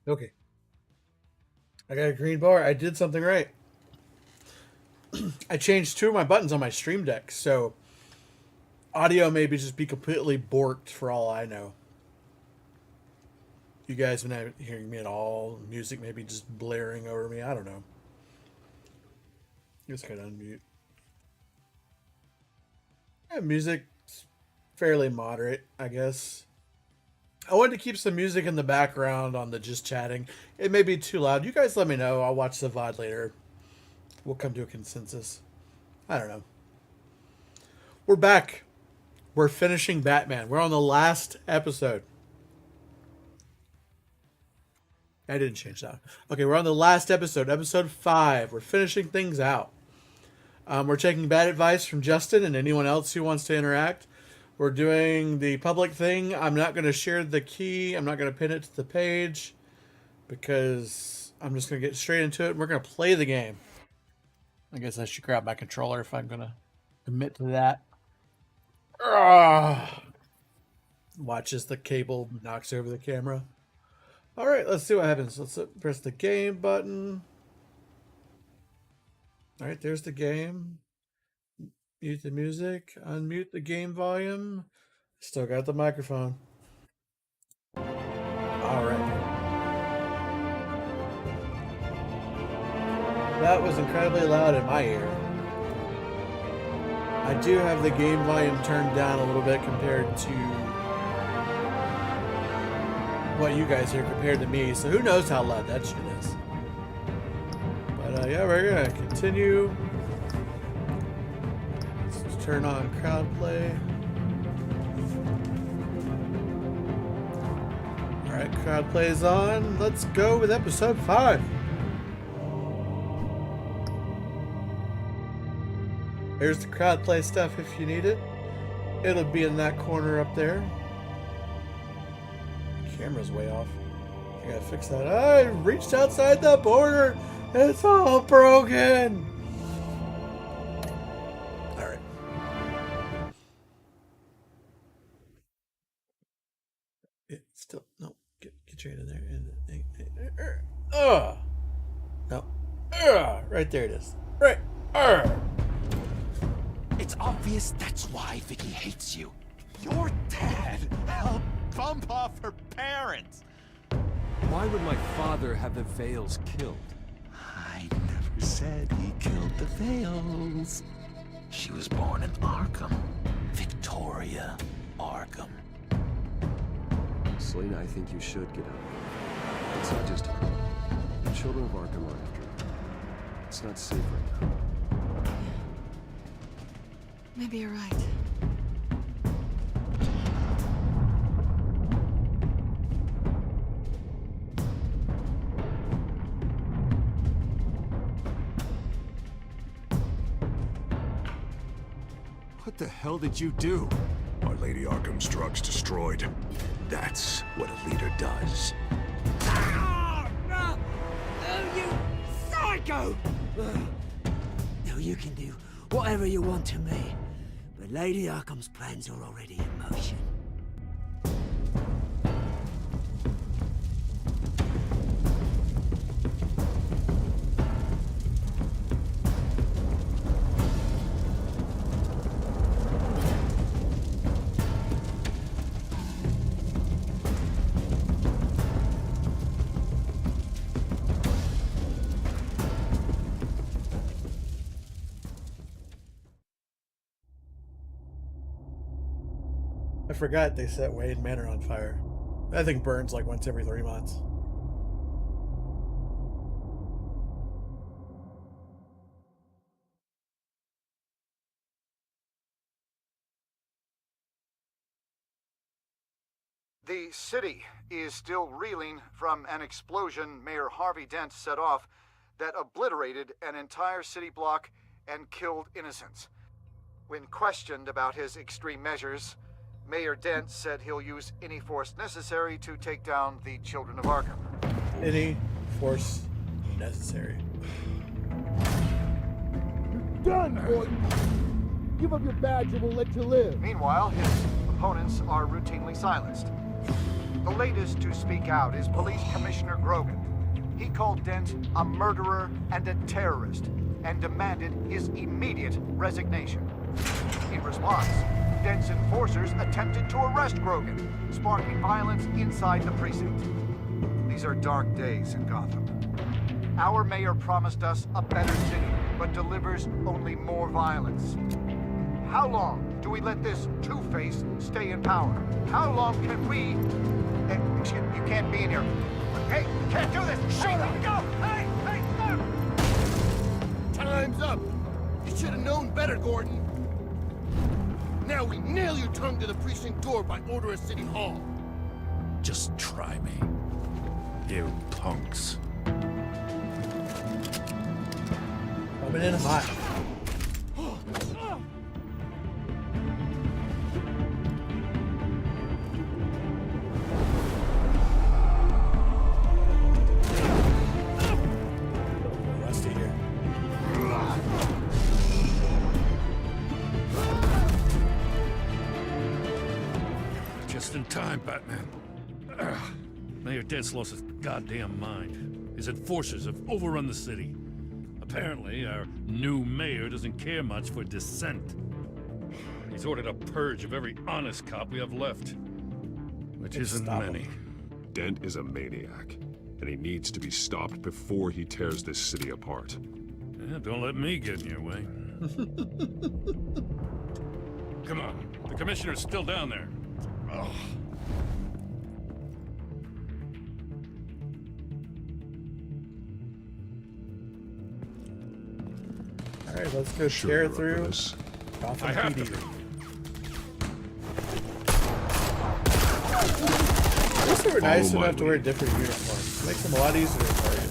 Okay. I got a green bar. I did something right. I changed two of my buttons on my stream deck, so audio maybe just be completely borked for all I know. You guys been hearing me at all? Music maybe just blaring over me. I don't know. Just gotta unmute. Yeah, music's fairly moderate, I guess. I wanted to keep some music in the background on the just chatting. It may be too loud. You guys let me know. I'll watch the VOD later. We'll come to a consensus. I don't know. We're back. We're finishing Batman. We're on the last episode. I didn't change that. Okay, we're on the last episode, episode 5. We're finishing things out. We're taking bad advice from Justin and anyone else who wants to interact. We're doing the public thing. I'm not going to share the key. I'm not going to pin it to the page because I'm just going to get straight into it. And we're going to play the game. I guess I should grab my controller if I'm going to commit to that. Watch as the cable knocks over the camera. All right, let's see what happens. Let's press the game button. All right, there's the game. Mute the music. Unmute the game volume. Still got the microphone. All right. That was incredibly loud in my ear. I do have the game volume turned down a little bit compared to what you guys hear compared to me, so who knows how loud that shit is. But yeah, we're gonna continue. Let's turn on crowd play. Alright, crowd play is on. Let's go with episode 5. Here's the crowd play stuff if you need it. It'll be in that corner up there. Camera's way off. I gotta fix that. I reached outside the border. It's all broken. All right. It still no. Get straight in there. Oh no. Right there it is. Right. It's obvious that's why Vicky hates you. Your dad helped bump off her parents. Why would my father have the Vales killed? I never said he killed the Vales. She was born in Arkham. Victoria Arkham. Selena, I think you should get out. It's not just her. The children of Arkham are after her. It's not safe right now. Maybe you're right. What the hell did you do? Our Lady Arkham's drugs destroyed. That's what a leader does. No, you psycho! No, you can do whatever you want to me, but Lady Arkham's plans are already in motion. I forgot they set Wayne Manor on fire. That thing burns like once every 3 months. The city is still reeling from an explosion Mayor Harvey Dent set off that obliterated an entire city block and killed innocents. When questioned about his extreme measures, Mayor Dent said he'll use any force necessary to take down the Children of Arkham. Any force necessary. Done, boy! Give up your badge and we'll let you live. Meanwhile, his opponents are routinely silenced. The latest to speak out is Police Commissioner Grogan. He called Dent a murderer and a terrorist and demanded his immediate resignation. In response, Dent's enforcers attempted to arrest Grogan, sparking violence inside the precinct. These are dark days in Gotham. Our mayor promised us a better city, but delivers only more violence. How long do we let this Two-Face stay in power? How long can we... Excuse me, you can't be in here. Hey, you can't do this! Shut up! Go! Hey, stop! Time's up! You should have known better, Gordon. Now we nail your tongue to the precinct door by order of City Hall. Just try me. You punks. Coming in hot. Rusty here. Just in time, Batman. Mayor Dent's lost his goddamn mind. His enforcers have overrun the city. Apparently, our new mayor doesn't care much for dissent. He's ordered a purge of every honest cop we have left. Which isn't many. Dent is a maniac, and he needs to be stopped before he tears this city apart. Yeah, don't let me get in your way. Come on, the commissioner's still down there. Oh. All right, let's go Sure tear you're up for through this. Gotham I have PD. to be. I guess they were nice Follow my enough to wear lead. different uniforms. Makes them a lot easier to target.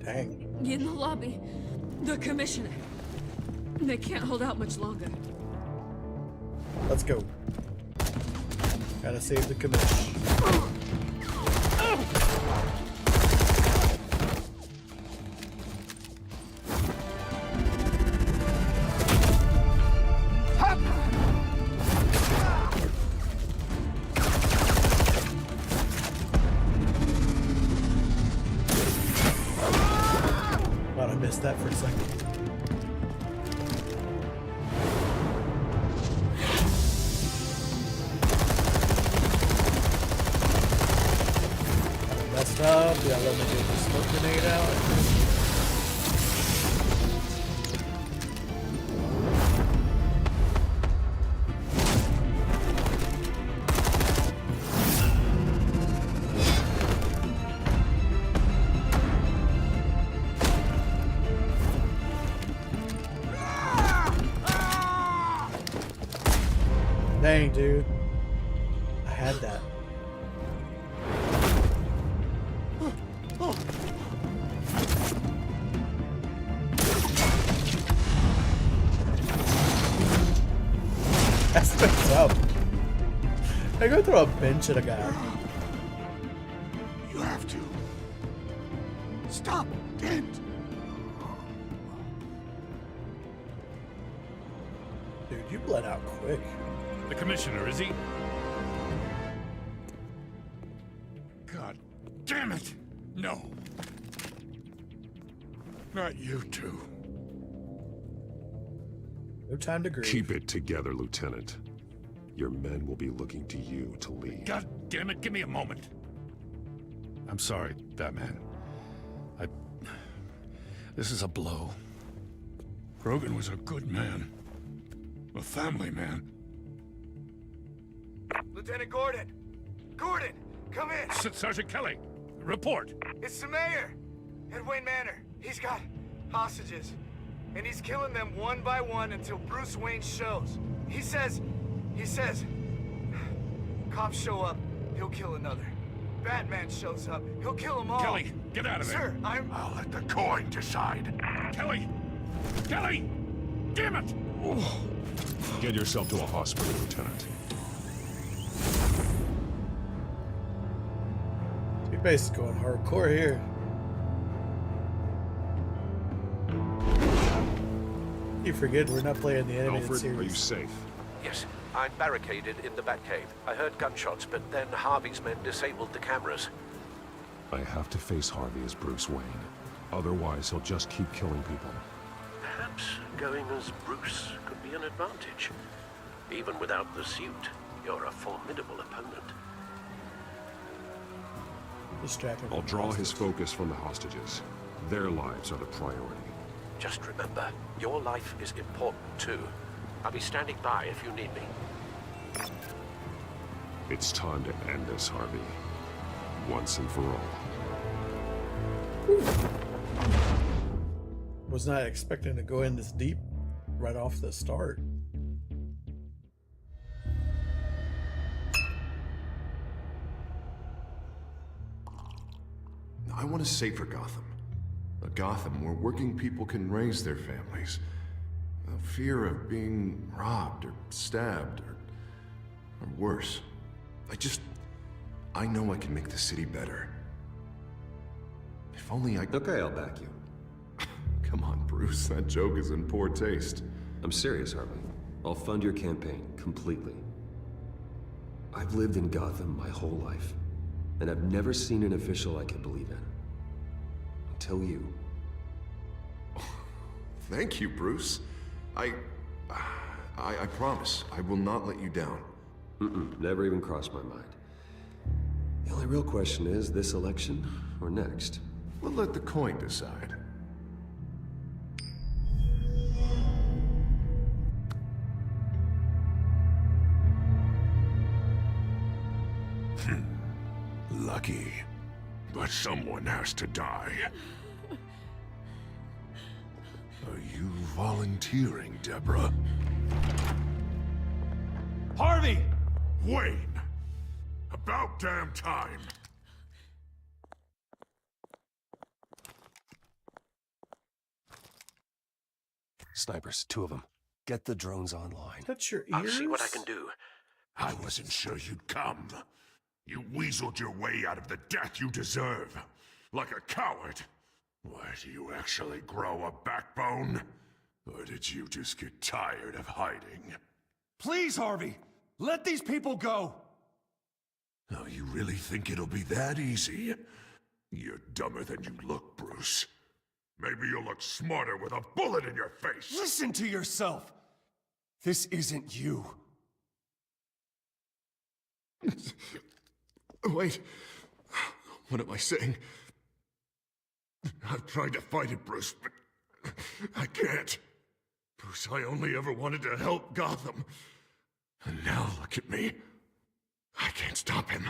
Dang. In the lobby, the commissioner. They can't hold out much longer. Let's go. Gotta save the commish. Thought I missed that for a second. Messed up. Yeah, let me get the smoke grenade out. Dang, dude. I had that. That's what's up. I go throw a bench at a guy. You have to. Stop, Dent! Dude, you bled out quick. The commissioner, is he? God damn it! No. Not you two. No time to grieve. Keep it together, Lieutenant. Your men will be looking to you to lead. God damn it, give me a moment. I'm sorry, Batman. This is a blow. Grogan was a good man. A family man. Lieutenant Gordon! Gordon, come in! Sergeant Kelly, report. It's the mayor! At Wayne Manor. He's got hostages. And he's killing them one by one until Bruce Wayne shows. He says... Cops show up, he'll kill another. Batman shows up, he'll kill them all. Kelly, get out of there. Sir, I'll let the coin decide. Kelly! Kelly! Damn it! Get yourself to a hospital, Lieutenant. Base is going hardcore here. You forget we're not playing the animated Alfred, series. are you safe? Yes, I'm barricaded in the Batcave. I heard gunshots, but then Harvey's men disabled the cameras. I have to face Harvey as Bruce Wayne. Otherwise, he'll just keep killing people. Perhaps going as Bruce could be an advantage. Even without the suit, you're a formidable opponent. Distract him. I'll draw his focus from the hostages. Their lives are the priority. Just remember, your life is important too. I'll be standing by if you need me. It's time to end this, Harvey. Once and for all. Was not expecting to go in this deep right off the start. I want a safer Gotham. A Gotham where working people can raise their families. No fear of being robbed or stabbed or worse. I know I can make the city better. If only I... Okay, I'll back you. Come on, Bruce. That joke is in poor taste. I'm serious, Harvey. I'll fund your campaign, completely. I've lived in Gotham my whole life, and I've never seen an official I can believe in. Until you. Thank you, Bruce. I promise, I will not let you down. Never even crossed my mind. The only real question is, this election or next? We'll let the coin decide. Lucky. But someone has to die. Are you volunteering, Deborah? Harvey! Wayne! About damn time! Snipers, 2 of them. Get the drones online. Touch your ears. I'll see what I can do. I wasn't sure you'd come. You weaseled your way out of the death you deserve. Like a coward. Why, do you actually grow a backbone? Or did you just get tired of hiding? Please, Harvey! Let these people go! Oh, you really think it'll be that easy? You're dumber than you look, Bruce. Maybe you'll look smarter with a bullet in your face. Listen to yourself! This isn't you. Wait. What am I saying? I've tried to fight it, Bruce, but I can't. Bruce, I only ever wanted to help Gotham. And now look at me. I can't stop him.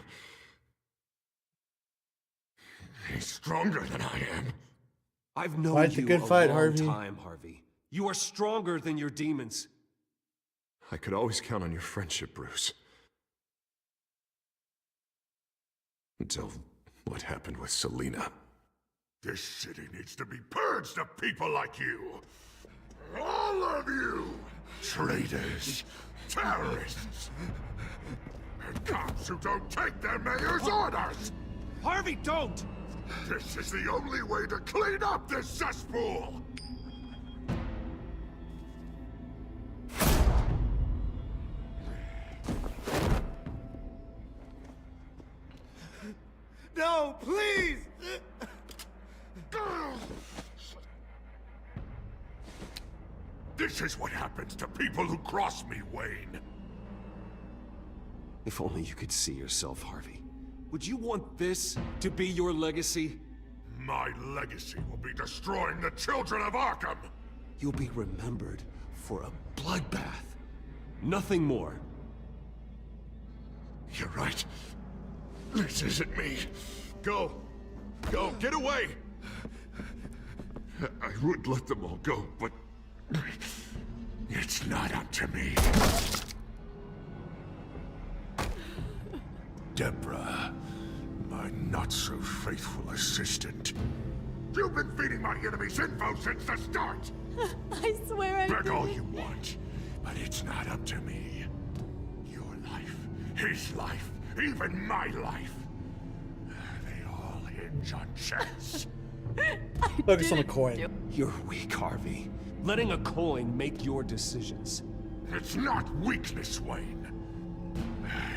He's stronger than I am. I've known Fight the you good a fight, long Harvey. time, Harvey. You are stronger than your demons. I could always count on your friendship, Bruce. Until what happened with Selina. This city needs to be purged of people like you. All of you! Traitors, terrorists, and cops who don't take their mayor's orders! Harvey, don't! This is the only way to clean up this cesspool! No, please! This is what happens to people who cross me, Wayne. If only you could see yourself, Harvey. Would you want this to be your legacy? My legacy will be destroying the children of Arkham! You'll be remembered for a bloodbath. Nothing more. You're right. This isn't me. Go. Go, get away! I would let them all go, but... it's not up to me. Deborah, my not-so-faithful assistant. You've been feeding my enemies info since the start! I swear I Beg all didn't. you want, but it's not up to me. Your life, his life, even my life. They hinge on chance. Focus on the coin. You're weak, Harvey. Letting a coin make your decisions. It's not weakness, Wayne.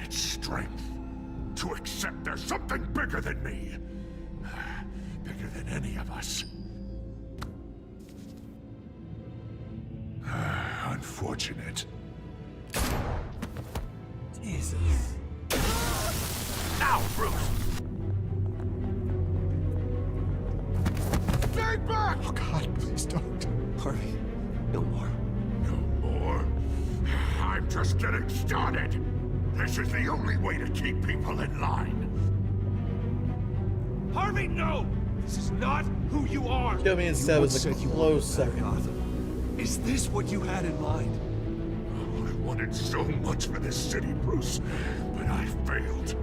It's strength. To accept there's something bigger than me. Bigger than any of us. Unfortunate. Jesus. Now, Bruce! Stay back! Oh God, please don't. Harvey, no more. No more? I'm just getting started. This is the only way to keep people in line. Harvey, no! This is not who you are! Kill me instead was a close second. Is this what you had in mind? Oh, I wanted so much for this city, Bruce, but I failed.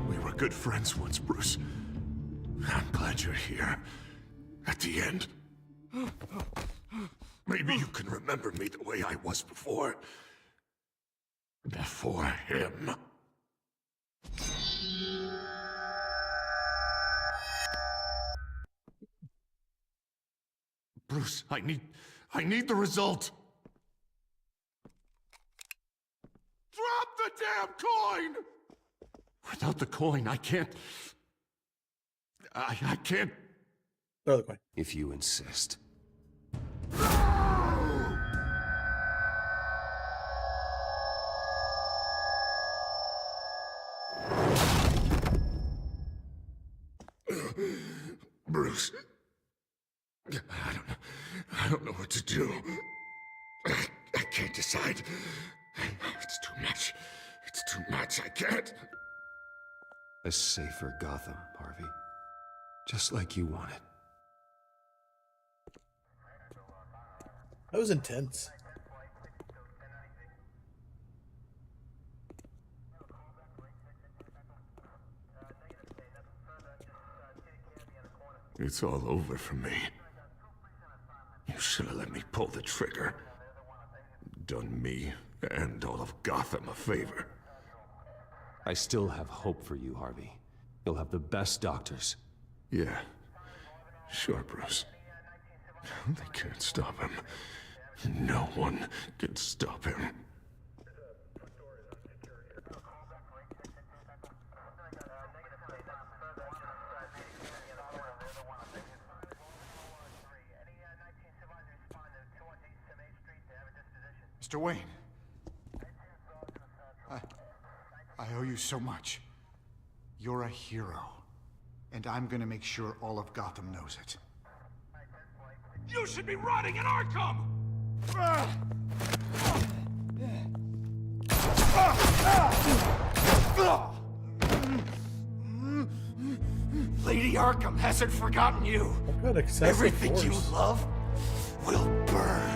We were good friends once, Bruce. I'm glad you're here. At the end. Maybe you can remember me the way I was before. Before him. Bruce, I need the result. Drop the damn coin! Without the coin, I can't... I can't... Throw the coin. If you insist. Bruce... I don't know what to do. I can't decide. It's too much. It's too much. I can't. A safer Gotham, Harvey. Just like you wanted. That was intense. It's all over for me. You should have let me pull the trigger. Done me and all of Gotham a favor. I still have hope for you, Harvey. You'll have the best doctors. Yeah. Sure, Bruce. They can't stop him. No one can stop him. Mr. Wayne. I owe you so much. You're a hero. And I'm gonna make sure all of Gotham knows it. You should be rotting in Arkham! Lady Arkham hasn't forgotten you. Everything you love will burn.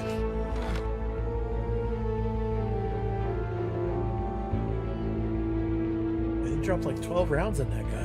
He dropped like 12 rounds in that guy.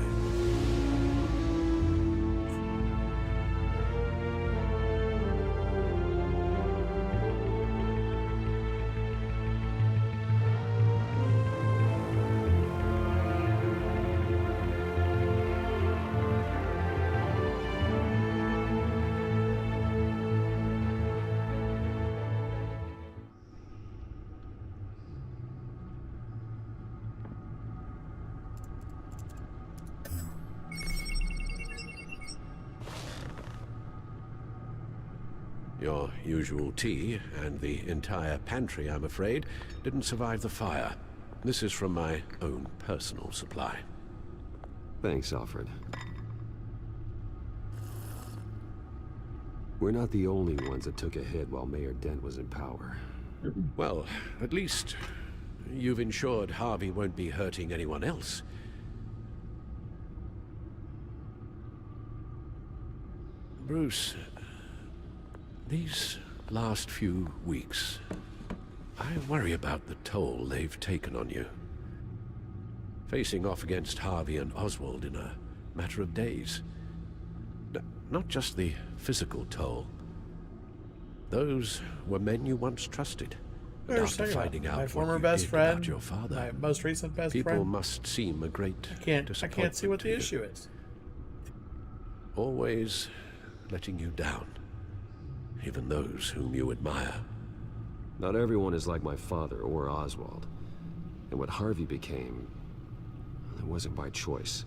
Your usual tea and the entire pantry, I'm afraid, didn't survive the fire. This is from my own personal supply. Thanks, Alfred. We're not the only ones that took a hit while Mayor Dent was in power. Well, at least you've ensured Harvey won't be hurting anyone else. Bruce, these last few weeks, I worry about the toll they've taken on you. Facing off against Harvey and Oswald in a matter of days. Not just the physical toll. Those were men you once trusted. And after finding out my what former you best did friend, about your father, my most recent best people friend. must seem a great I can't see what the issue is. always letting you down, even those whom you admire. Not everyone is like my father or Oswald. And what Harvey became, it wasn't by choice.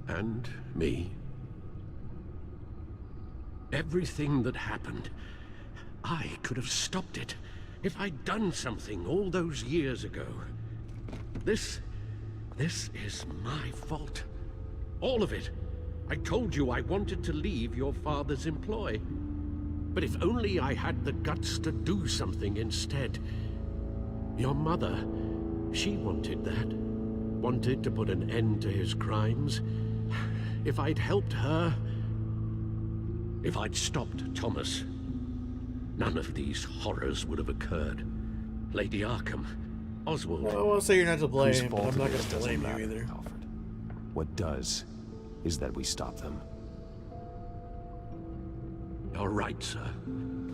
And me. Everything that happened, I could have stopped it if I'd done something all those years ago. This is my fault. All of it. I told you I wanted to leave your father's employ. But if only I had the guts to do something instead. Your mother, she wanted that. Wanted to put an end to his crimes. If I'd helped her, if I'd stopped Thomas, none of these horrors would have occurred. Lady Arkham, Oswald. I won't say you're not to blame, Whose but fault I'm not it going is to doesn't blame you matter, either. Alfred. What does is that we stop them. You're right, sir.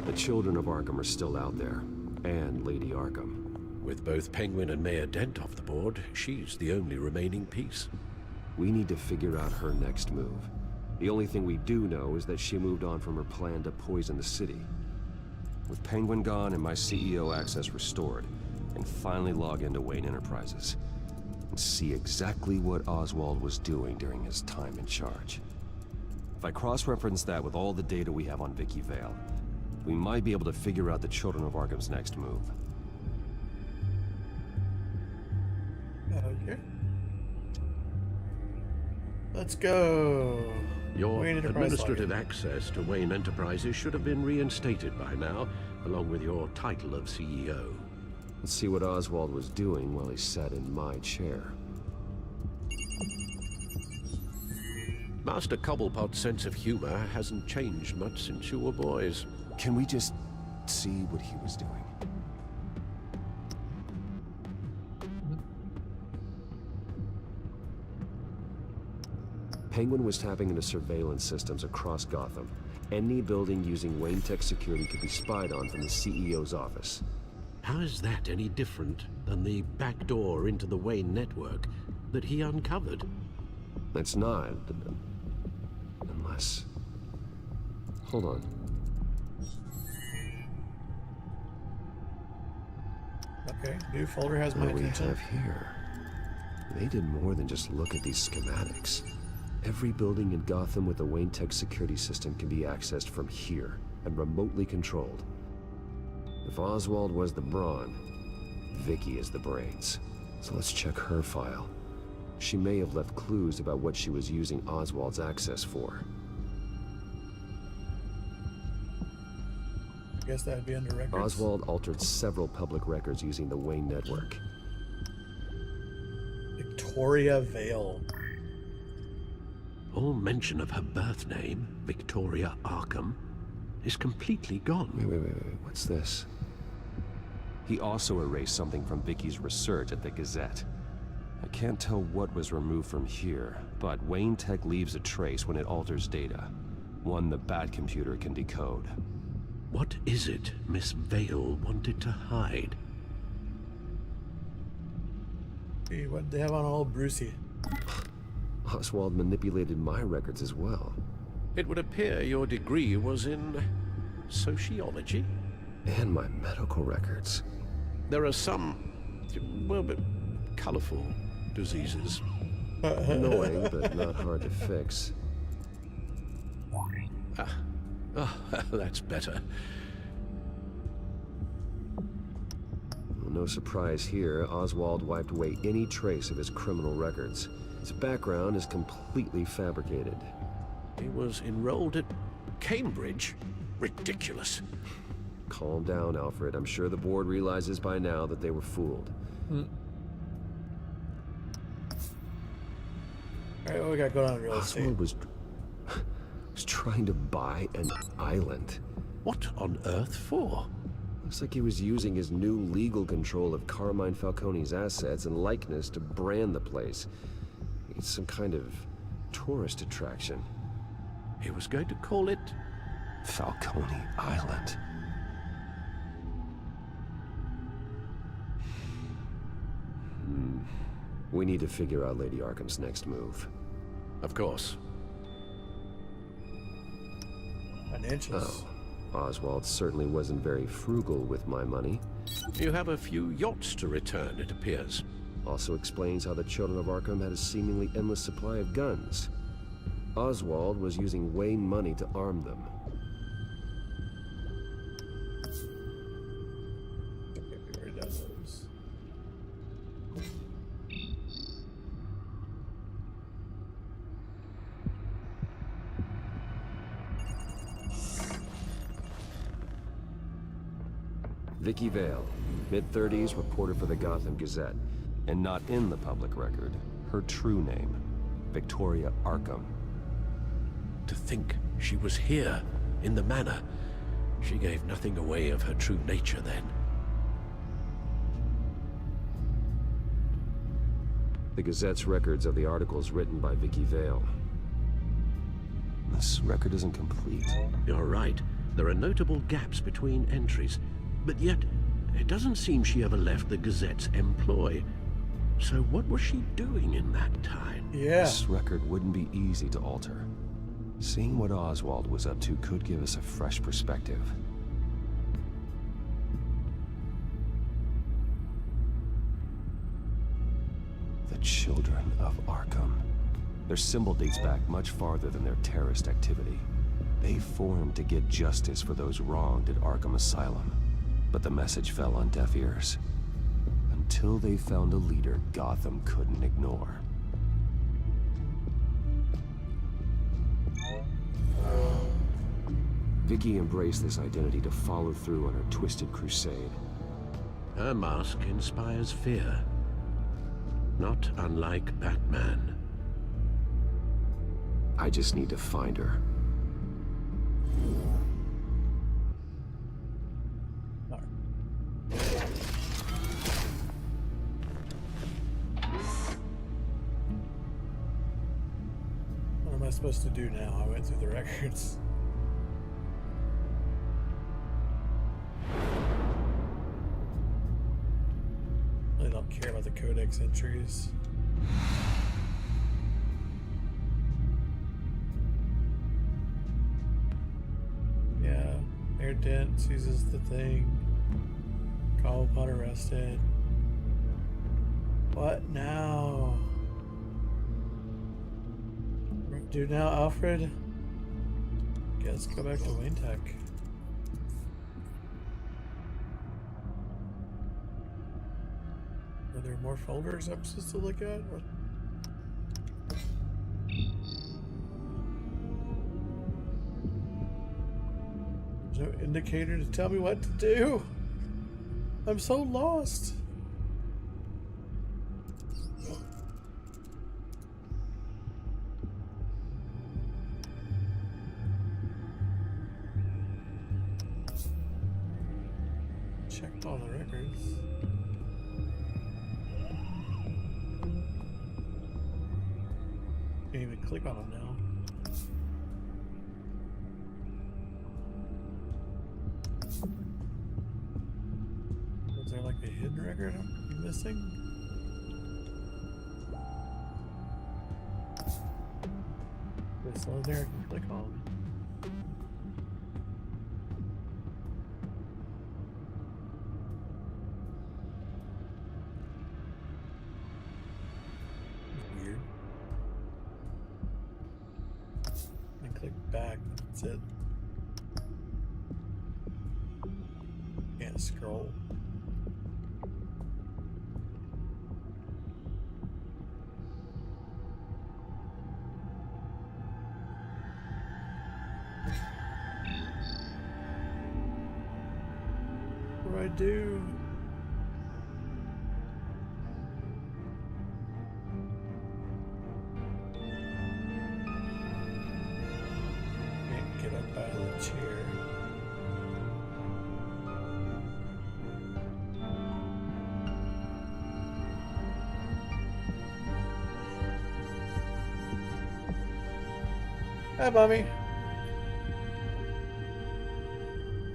The children of Arkham are still out there, and Lady Arkham. With both Penguin and Mayor Dent off the board, she's the only remaining piece. We need to figure out her next move. The only thing we do know is that she moved on from her plan to poison the city. With Penguin gone and my CEO access restored, and finally log into Wayne Enterprises and see exactly what Oswald was doing during his time in charge. If I cross-reference that with all the data we have on Vicky Vale, we might be able to figure out the Children of Arkham's next move. Okay. Let's go. Your Wayne Enterprise administrative access to Wayne Enterprises should have been reinstated by now, along with your title of CEO. Let's see what Oswald was doing while he sat in my chair. Master Cobblepot's sense of humor hasn't changed much since you were boys. Can we just see what he was doing? Penguin was tapping into surveillance systems across Gotham. Any building using Wayne Tech security could be spied on from the CEO's office. How is that any different than the back door into the Wayne network that he uncovered? It's not. Unless... Hold on. Okay, new folder has my What we attention. have here? They did more than just look at these schematics. Every building in Gotham with a Wayne Tech security system can be accessed from here and remotely controlled. If Oswald was the brawn, Vicky is the brains. So let's check her file. She may have left clues about what she was using Oswald's access for. I guess that'd be under records. Oswald altered several public records using the Wayne network. Victoria Vale. All mention of her birth name, Victoria Arkham, is completely gone. Wait. What's this? He also erased something from Vicky's research at the Gazette. I can't tell what was removed from here, but Wayne Tech leaves a trace when it alters data. One the Batcomputer can decode. What is it Miss Vale wanted to hide? Hey, what they have on old Brucey? Oswald manipulated my records as well. It would appear your degree was in sociology. And my medical records. There are some, well, but colorful diseases. Annoying, but not hard to fix. That's better. Well, no surprise here, Oswald wiped away any trace of his criminal records. His background is completely fabricated. He was enrolled at Cambridge? Ridiculous. Calm down, Alfred. I'm sure the board realizes by now that they were fooled. Alright, what we got going on in real estate? Oswald was trying to buy an island. What on earth for? Looks like he was using his new legal control of Carmine Falcone's assets and likeness to brand the place. It's some kind of tourist attraction. He was going to call it Falcone Island. We need to figure out Lady Arkham's next move. Of course. Financials. Oh, Oswald certainly wasn't very frugal with my money. You have a few yachts to return, it appears. Also explains how the children of Arkham had a seemingly endless supply of guns. Oswald was using Wayne money to arm them. Vicky Vale, mid-30s, reporter for the Gotham Gazette. And not in the public record, her true name, Victoria Arkham. To think she was here, in the manor. She gave nothing away of her true nature then. The Gazette's records of the articles written by Vicky Vale. This record isn't complete. You're right. There are notable gaps between entries. But yet, it doesn't seem she ever left the Gazette's employ. So what was she doing in that time? Yeah. This record wouldn't be easy to alter. Seeing what Oswald was up to could give us a fresh perspective. The Children of Arkham. Their symbol dates back much farther than their terrorist activity. They formed to get justice for those wronged at Arkham Asylum. But the message fell on deaf ears. Until they found a leader Gotham couldn't ignore. Vicky embraced this identity to follow through on her twisted crusade. Her mask inspires fear. Not unlike Batman. I just need to find her. What am I supposed to do now? I went through the records. Really don't care about the codex entries. Yeah, Mayor Dent seizes the thing. Call upon arrested. What now? What do now, Alfred? Okay, let's go back to Wayne Tech. Are there more folders I'm supposed to look at? Or... There's no indicator to tell me what to do. I'm so lost. Checked all the records. Can't even click on them now. Was there like a hidden record I'm missing? This one there I can click on. Weird. I click back, that's it. Can't scroll. What do I do? Can't get up out of the chair. Hi, Mommy.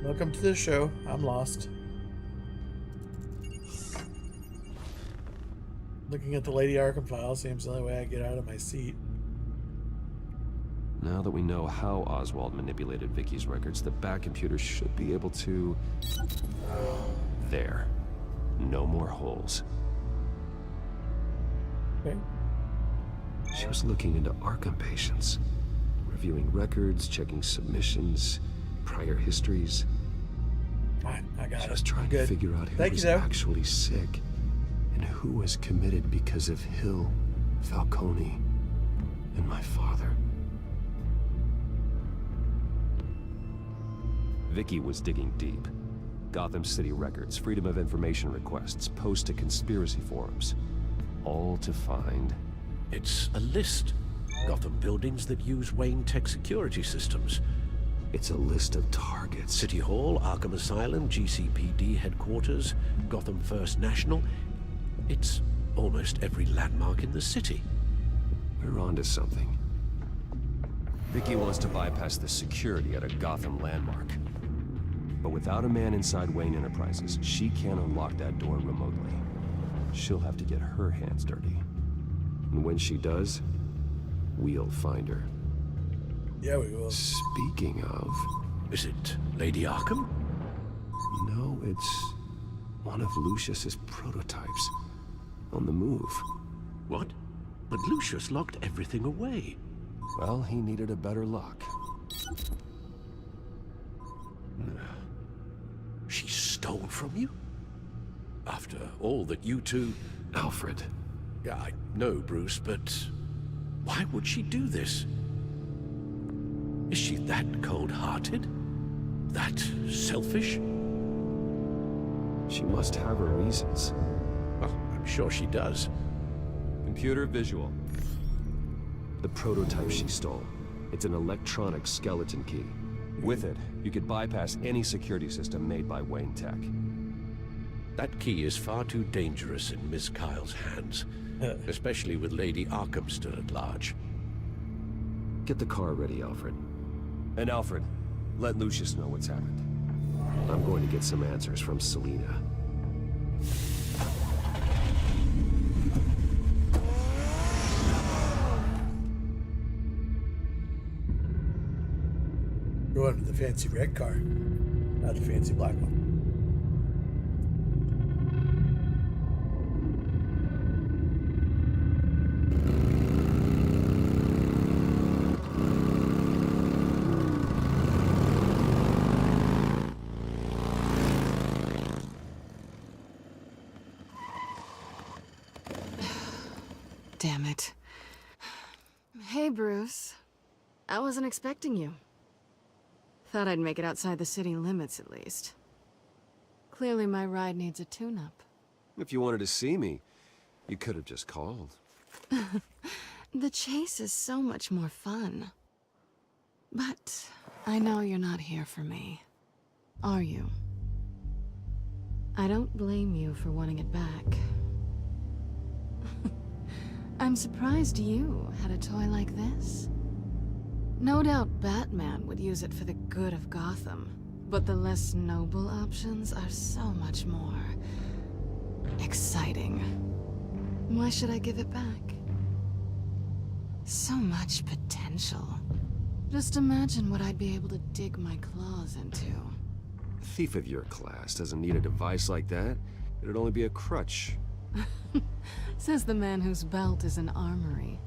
Welcome to the show. I'm lost. Looking at the Lady Arkham file seems the only way I get out of my seat. Now that we know how Oswald manipulated Vicky's records, the back computer should be able to... There. No more holes. Okay. She was looking into Arkham patients, reviewing records, checking submissions, prior histories. Fine, I got it. She was trying to figure out who was actually sick and who was committed because of Hill, Falcone, and my father. Vicky was digging deep. Gotham City records, Freedom of Information requests, posts to conspiracy forums. All to find... It's a list. Gotham buildings that use Wayne Tech security systems. It's a list of targets. City Hall, Arkham Asylum, GCPD headquarters, Gotham First National. It's almost every landmark in the city. We're onto something. Vicky wants to bypass the security at a Gotham landmark. But without a man inside Wayne Enterprises, she can't unlock that door remotely. She'll have to get her hands dirty. And when she does, we'll find her. Yeah, we will. Speaking of... Is it Lady Arkham? No, it's one of Lucius's prototypes. On the move. What? But Lucius locked everything away. Well, he needed a better lock. She stole from you? After all that you two... Alfred. Yeah, I know, Bruce, but... why would she do this? Is she that cold-hearted? That selfish? She must have her reasons. Well, I'm sure she does. Computer visual. The prototype she stole. It's an electronic skeleton key. With it, you could bypass any security system made by Wayne Tech. That key is far too dangerous in Miss Kyle's hands, especially with Lady Arkham still at large. Get the car ready, Alfred. And Alfred, let Lucius know what's happened. I'm going to get some answers from Selina. Going to the fancy red car, not the fancy black one. Damn it. Hey, Bruce. I wasn't expecting you. Thought I'd make it outside the city limits, at least. Clearly my ride needs a tune-up. If you wanted to see me, you could have just called. The chase is so much more fun. But I know you're not here for me. Are you? I don't blame you for wanting it back. I'm surprised you had a toy like this. No doubt Batman would use it for the good of Gotham, but the less noble options are so much more exciting. Why should I give it back? So much potential. Just imagine what I'd be able to dig my claws into. A thief of your class doesn't need a device like that. It'd only be a crutch. Says the man whose belt is an armory.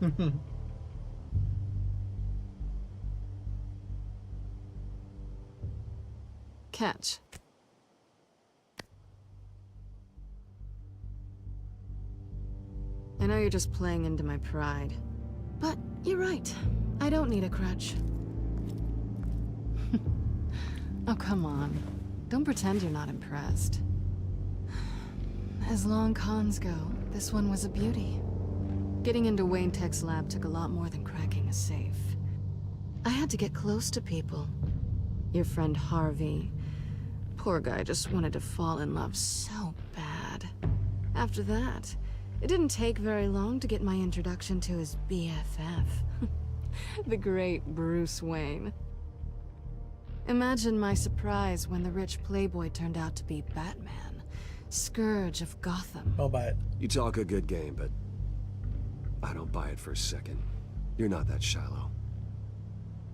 Catch. I know you're just playing into my pride, but you're right. I don't need a crutch. Oh, come on. Don't pretend you're not impressed. As long cons go, this one was a beauty. Getting into Wayne Tech's lab took a lot more than cracking a safe. I had to get close to people. Your friend Harvey. Poor guy just wanted to fall in love so bad. After that, it didn't take very long to get my introduction to his BFF. The great Bruce Wayne. Imagine my surprise when the rich playboy turned out to be Batman, Scourge of Gotham. I'll buy it. You talk a good game, but I don't buy it for a second. You're not that shallow.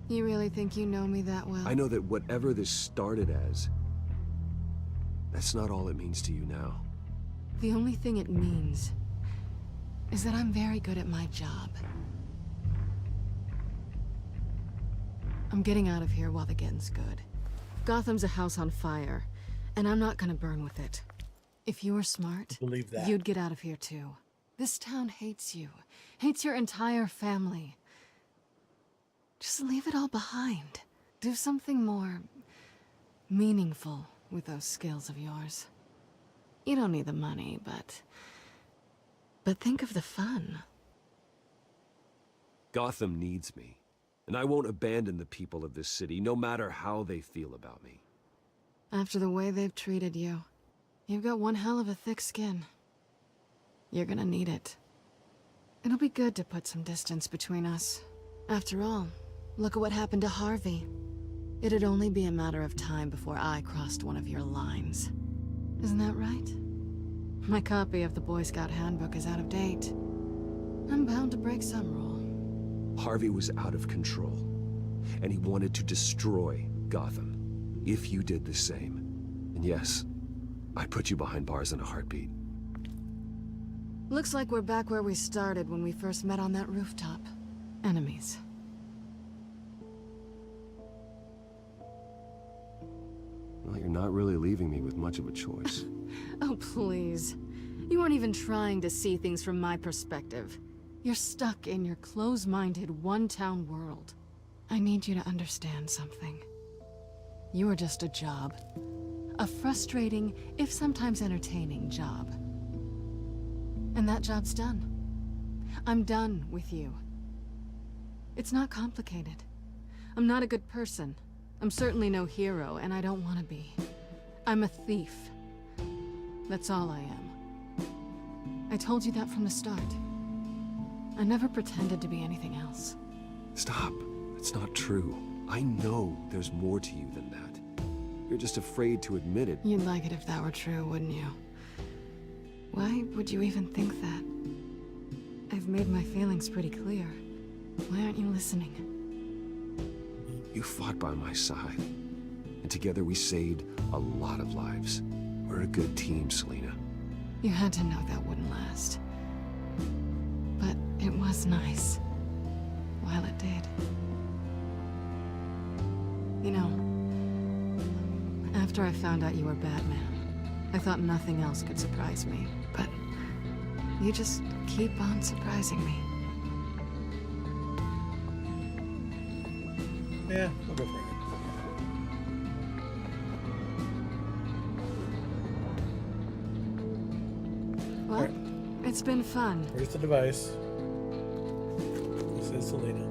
You really think you know me that well? I know that whatever this started as, that's not all it means to you now. The only thing it means is that I'm very good at my job. I'm getting out of here while the getting's good. Gotham's a house on fire, and I'm not gonna burn with it. If you were smart, Believe that. you'd get out of here too. This town hates you, hates your entire family. Just leave it all behind. Do something more meaningful with those skills of yours. You don't need the money, but think of the fun. Gotham needs me, and I won't abandon the people of this city, no matter how they feel about me. After the way they've treated you, you've got one hell of a thick skin. You're gonna need it. It'll be good to put some distance between us. After all, look at what happened to Harvey. It'd only be a matter of time before I crossed one of your lines. Isn't that right? My copy of the Boy Scout Handbook is out of date. I'm bound to break some rule. Harvey was out of control, and he wanted to destroy Gotham. If you did the same, and yes, I'd put you behind bars in a heartbeat. Looks like we're back where we started when we first met on that rooftop. Enemies. Well, you're not really leaving me with much of a choice. Oh, please. You aren't even trying to see things from my perspective. You're stuck in your close-minded, one-town world. I need you to understand something. You are just a job. A frustrating, if sometimes entertaining, job. And that job's done. I'm done with you. It's not complicated. I'm not a good person. I'm certainly no hero, and I don't want to be. I'm a thief. That's all I am. I told you that from the start. I never pretended to be anything else. Stop. It's not true. I know there's more to you than that. You're just afraid to admit it. You'd like it if that were true, wouldn't you? Why would you even think that? I've made my feelings pretty clear. Why aren't you listening? You fought by my side, and together we saved a lot of lives. We're a good team, Selina. You had to know that wouldn't last. But it was nice. While it did. You know, after I found out you were Batman, I thought nothing else could surprise me. But you just keep on surprising me. Yeah, we'll go for it. Well, it's been fun. Here's the device. This is Selina.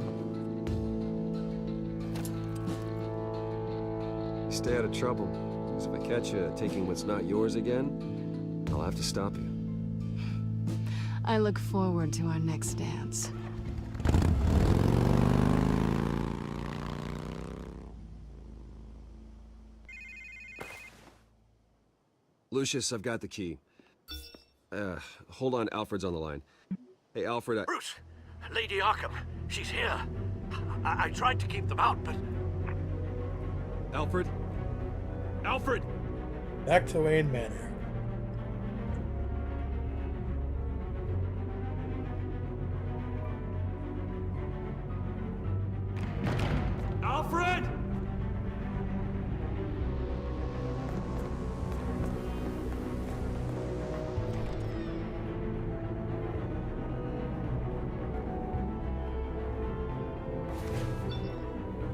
Stay out of trouble, because if I catch you taking what's not yours again, I'll have to stop you. I look forward to our next dance. Lucius, I've got the key. Hold on, Alfred's on the line. Hey, Alfred, Bruce, Lady Arkham, she's here. I tried to keep them out, but... Alfred? Alfred! Back to Wayne Manor. Alfred!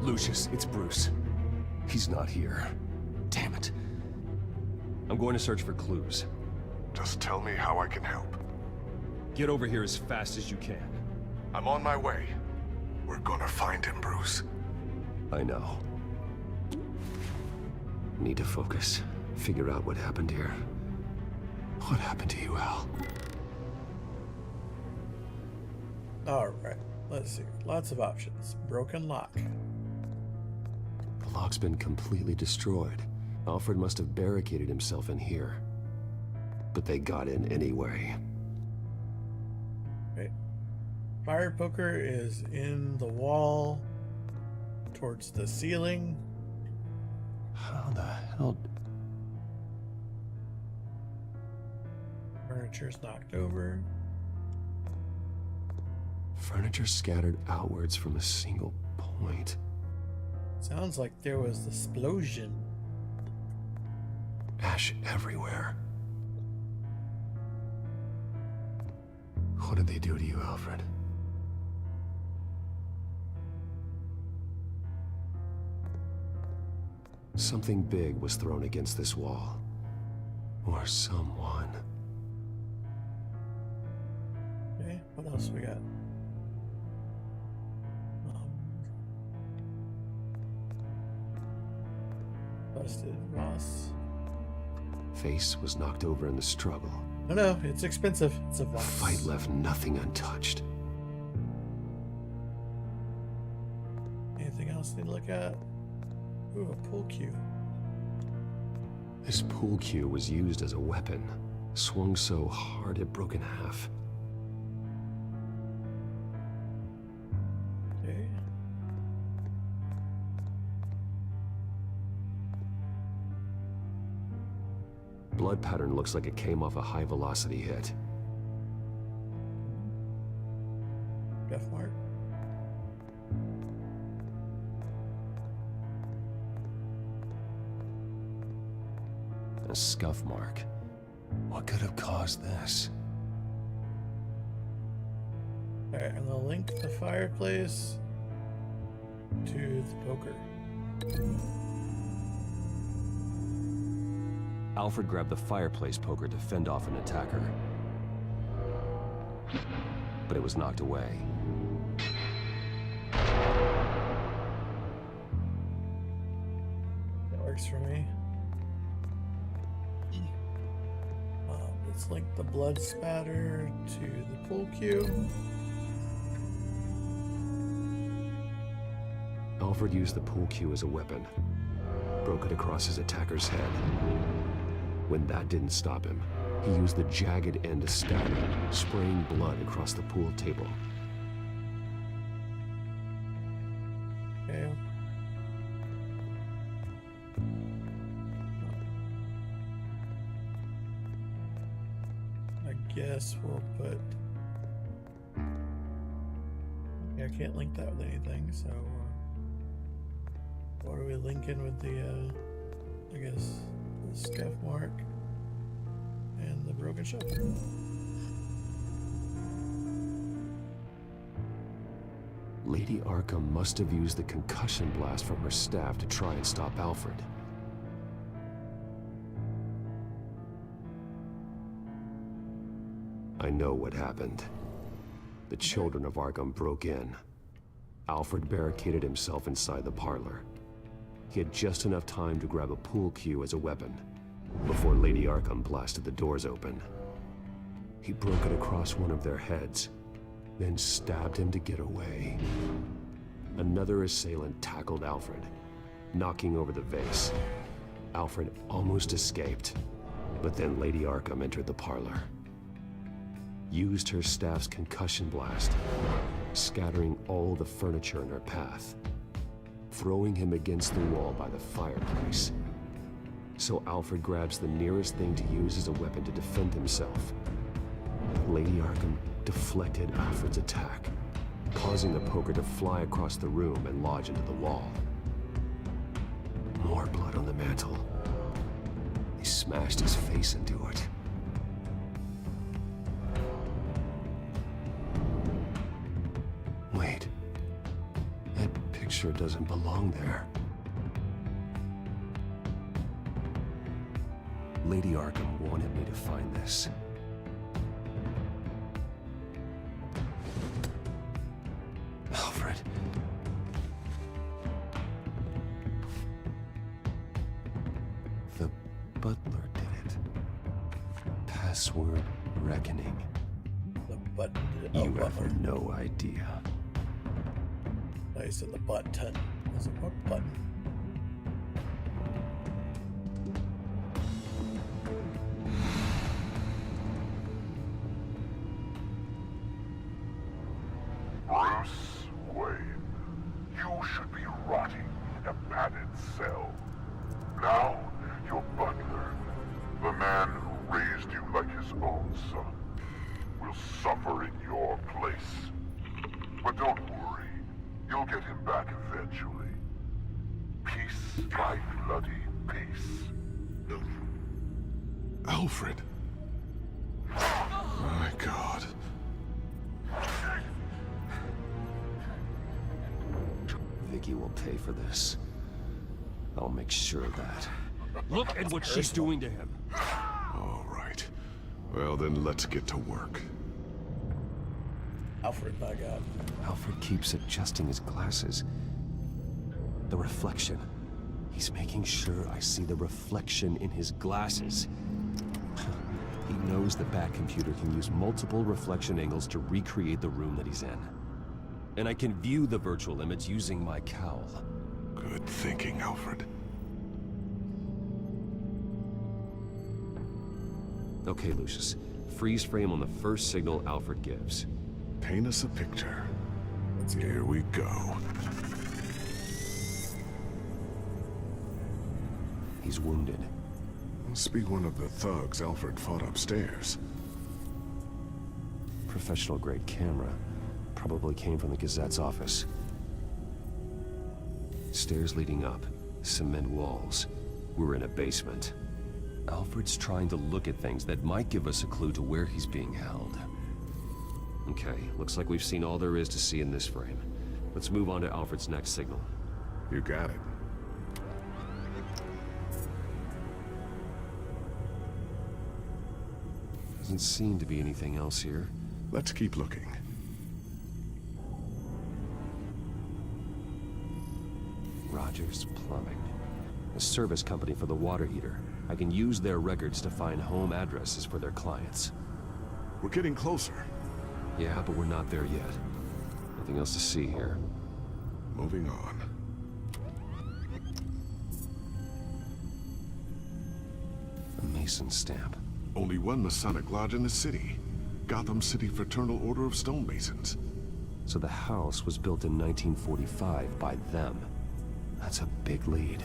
Lucius, it's Bruce. He's not here. Damn it. I'm going to search for clues. Just tell me how I can help. Get over here as fast as you can. I'm on my way. We're gonna find him, Bruce. I know. Need to focus. Figure out what happened here. What happened to you, Al? Alright, let's see. Lots of options. Broken lock. The lock's been completely destroyed. Alfred must have barricaded himself in here. But they got in anyway. Right. Fire poker is in the wall. towards the ceiling. How the hell? Furniture's knocked over. Furniture scattered outwards from a single point. Sounds like there was an explosion. Ash everywhere. What did they do to you, Alfred? Something big was thrown against this wall. Or someone. Okay, what else we got? Busted Ross. Face was knocked over in the struggle. No, it's expensive. It's a The Voss. fight left nothing untouched. Anything else to look at? Ooh, a pool cue. This pool cue was used as a weapon, swung so hard it broke in half. Okay. Blood pattern looks like it came off a high-velocity hit. Death mark. A scuff mark. What could have caused this? Alright, I'm gonna link the fireplace to the poker. Alfred grabbed the fireplace poker to fend off an attacker. But it was knocked away. That works for me. Let's link the blood spatter to the pool cue. Alfred used the pool cue as a weapon. Broke it across his attacker's head. When that didn't stop him, he used the jagged end to stab him, spraying blood across the pool table. Okay. I guess we'll put... Yeah, I can't link that with anything, so... what are we linking with the, I guess, the scuff mark and the broken shovel? Lady Arkham must have used the concussion blast from her staff to try and stop Alfred. I know what happened. The children of Arkham broke in. Alfred barricaded himself inside the parlor. He had just enough time to grab a pool cue as a weapon before Lady Arkham blasted the doors open. He broke it across one of their heads, then stabbed him to get away. Another assailant tackled Alfred, knocking over the vase. Alfred almost escaped, but then Lady Arkham entered the parlor. Used her staff's concussion blast, scattering all the furniture in her path, throwing him against the wall by the fireplace. So Alfred grabs the nearest thing to use as a weapon to defend himself. Lady Arkham deflected Alfred's attack, causing the poker to fly across the room and lodge into the wall. More blood on the mantel. He smashed his face into it. Wait. That picture doesn't belong there. Lady Arkham wanted me to find this. Alfred. The butler did it. Password reckoning. The button did it. You have no idea. I said the button. I was like, what button? Bruce Wayne, you should be rotting We'll get him back eventually. Peace, my bloody peace. Alfred. My God. Vicky will pay for this. I'll make sure of that. Look at what she's doing to him. All right. Well, then let's get to work. Alfred, my God. Alfred keeps adjusting his glasses. The reflection. He's making sure I see the reflection in his glasses. He knows the Batcomputer can use multiple reflection angles to recreate the room that he's in. And I can view the virtual image using my cowl. Good thinking, Alfred. Okay, Lucius. Freeze frame on the first signal Alfred gives. Paint us a picture. Here we go. He's wounded. Must be one of the thugs Alfred fought upstairs. Professional-grade camera. Probably came from the Gazette's office. Stairs leading up. Cement walls. We're in a basement. Alfred's trying to look at things that might give us a clue to where he's being held. Okay, looks like we've seen all there is to see in this frame. Let's move on to Alfred's next signal. You got it. Doesn't seem to be anything else here. Let's keep looking. Rogers Plumbing. A service company for the water heater. I can use their records to find home addresses for their clients. We're getting closer. Yeah, but we're not there yet. Nothing else to see here. Moving on. A Mason stamp. Only one Masonic lodge in the city. Gotham City Fraternal Order of Stonemasons. So the house was built in 1945 by them. That's a big lead.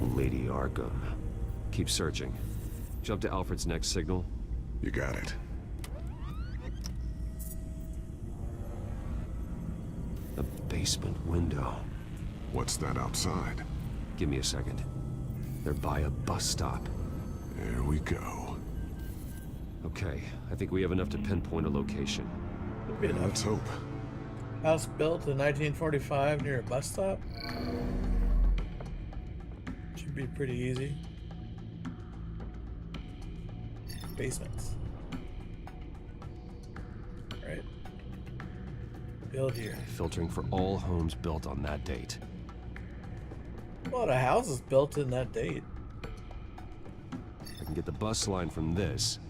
Lady Arkham. Keep searching. Jump to Alfred's next signal. You got it. The basement window. What's that outside? Give me a second. They're by a bus stop. There we go. Okay, I think we have enough to pinpoint a location. Let's hope. House built in 1945 near a bus stop. Should be pretty easy. Basements. Right. Build here. Filtering for all homes built on that date. A lot of houses built in that date. I can get the bus line from this.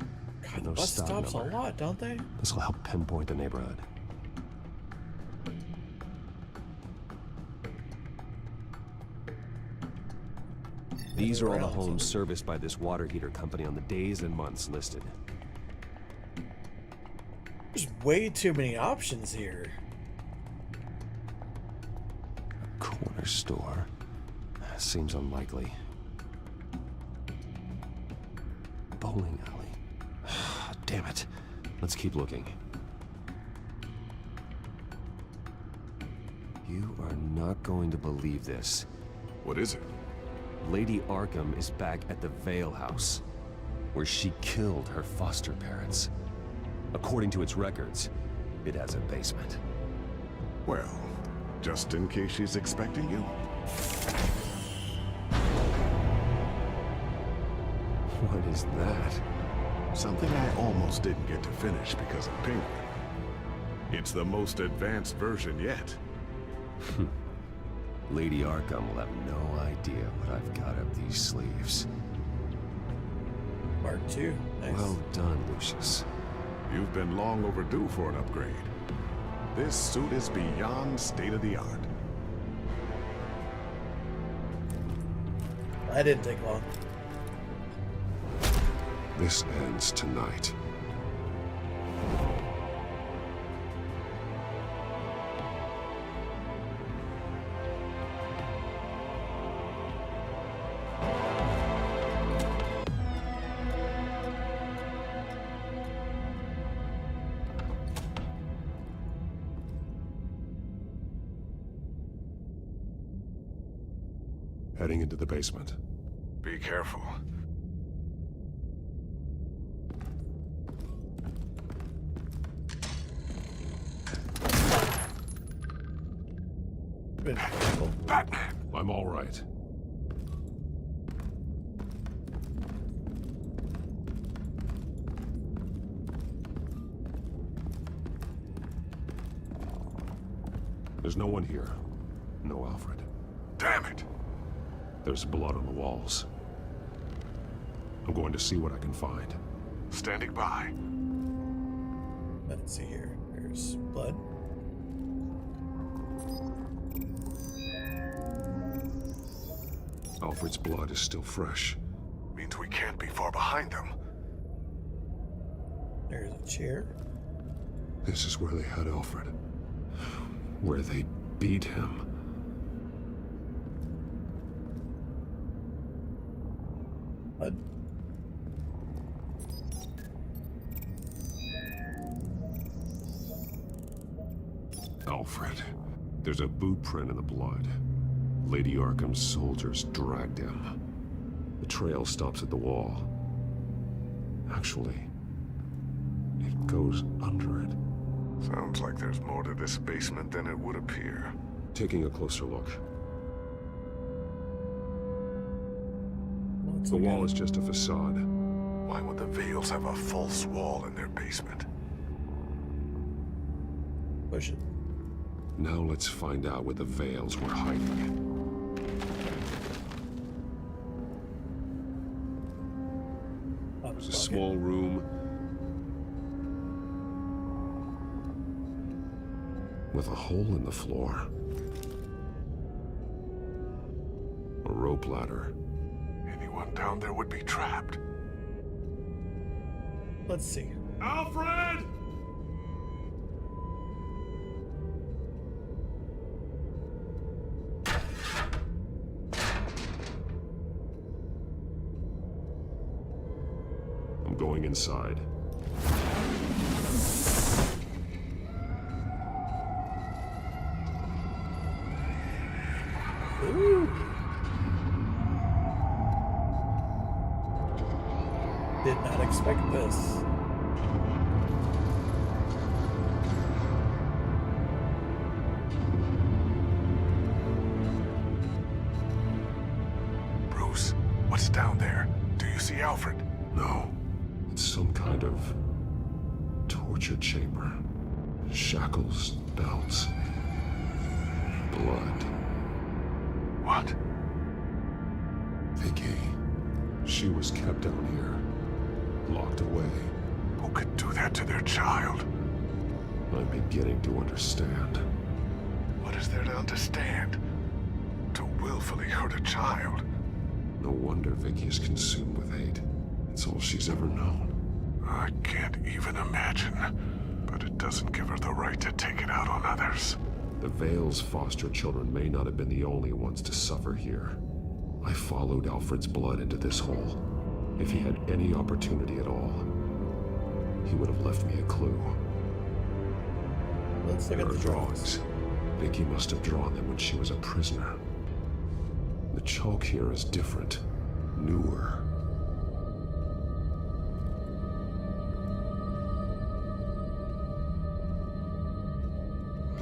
God, No bus stop stops number. a lot, don't they? This will help pinpoint the neighborhood. These are all the homes serviced by this water heater company on the days and months listed. There's way too many options here. Corner store. Seems unlikely. Bowling alley. Damn it. Let's keep looking. You are not going to believe this. What is it? Lady Arkham is back at the Vale House, where she killed her foster parents. According to its records, it has a basement. Well, just in case she's expecting you. What is that? Something I almost didn't get to finish because of Penguin. It's the most advanced version yet. Lady Arkham will have no idea what I've got up these sleeves. Mark II. Nice. Well done, Lucius. You've been long overdue for an upgrade. This suit is beyond state-of-the-art. That didn't take long. This ends tonight. Heading into the basement. Be careful. Batman! I'm all right. There's no one here. No Alfred. Damn it! There's blood on the walls. I'm going to see what I can find. Standing by. Let's see here. There's blood. Alfred's blood is still fresh. Means we can't be far behind them. There's a chair. This is where they had Alfred. Where they beat him. Blood. Alfred. There's a boot print in the blood. Lady Arkham's soldiers dragged him. The trail stops at the wall. Actually, it goes under it. Sounds like there's more to this basement than it would appear. Taking a closer look. The wall is just a facade. Why would the Vales have a false wall in their basement? Push it. Now let's find out where the Vales were hiding. There's a small room with a hole in the floor. A rope ladder. Anyone down there would be trapped. Let's see. Alfred! I'm going inside. Ooh. Did not expect this. Bruce, what's down there? Do you see Alfred? No. It's some kind of torture chamber. Shackles, belts, blood. What? Vicky. She was kept down here, locked away. Who could do that to their child? I'm beginning to understand. What is there to understand? To willfully hurt a child? No wonder Vicky is consumed with hate. It's all she's ever known. I can't even imagine. But it doesn't give her the right to take it out on others. The Vale's foster children may not have been the only ones to suffer here. I followed Alfred's blood into this hole. If he had any opportunity at all, he would have left me a clue. Let's look at the drawings. Vicky must have drawn them when she was a prisoner. The chalk here is different, newer.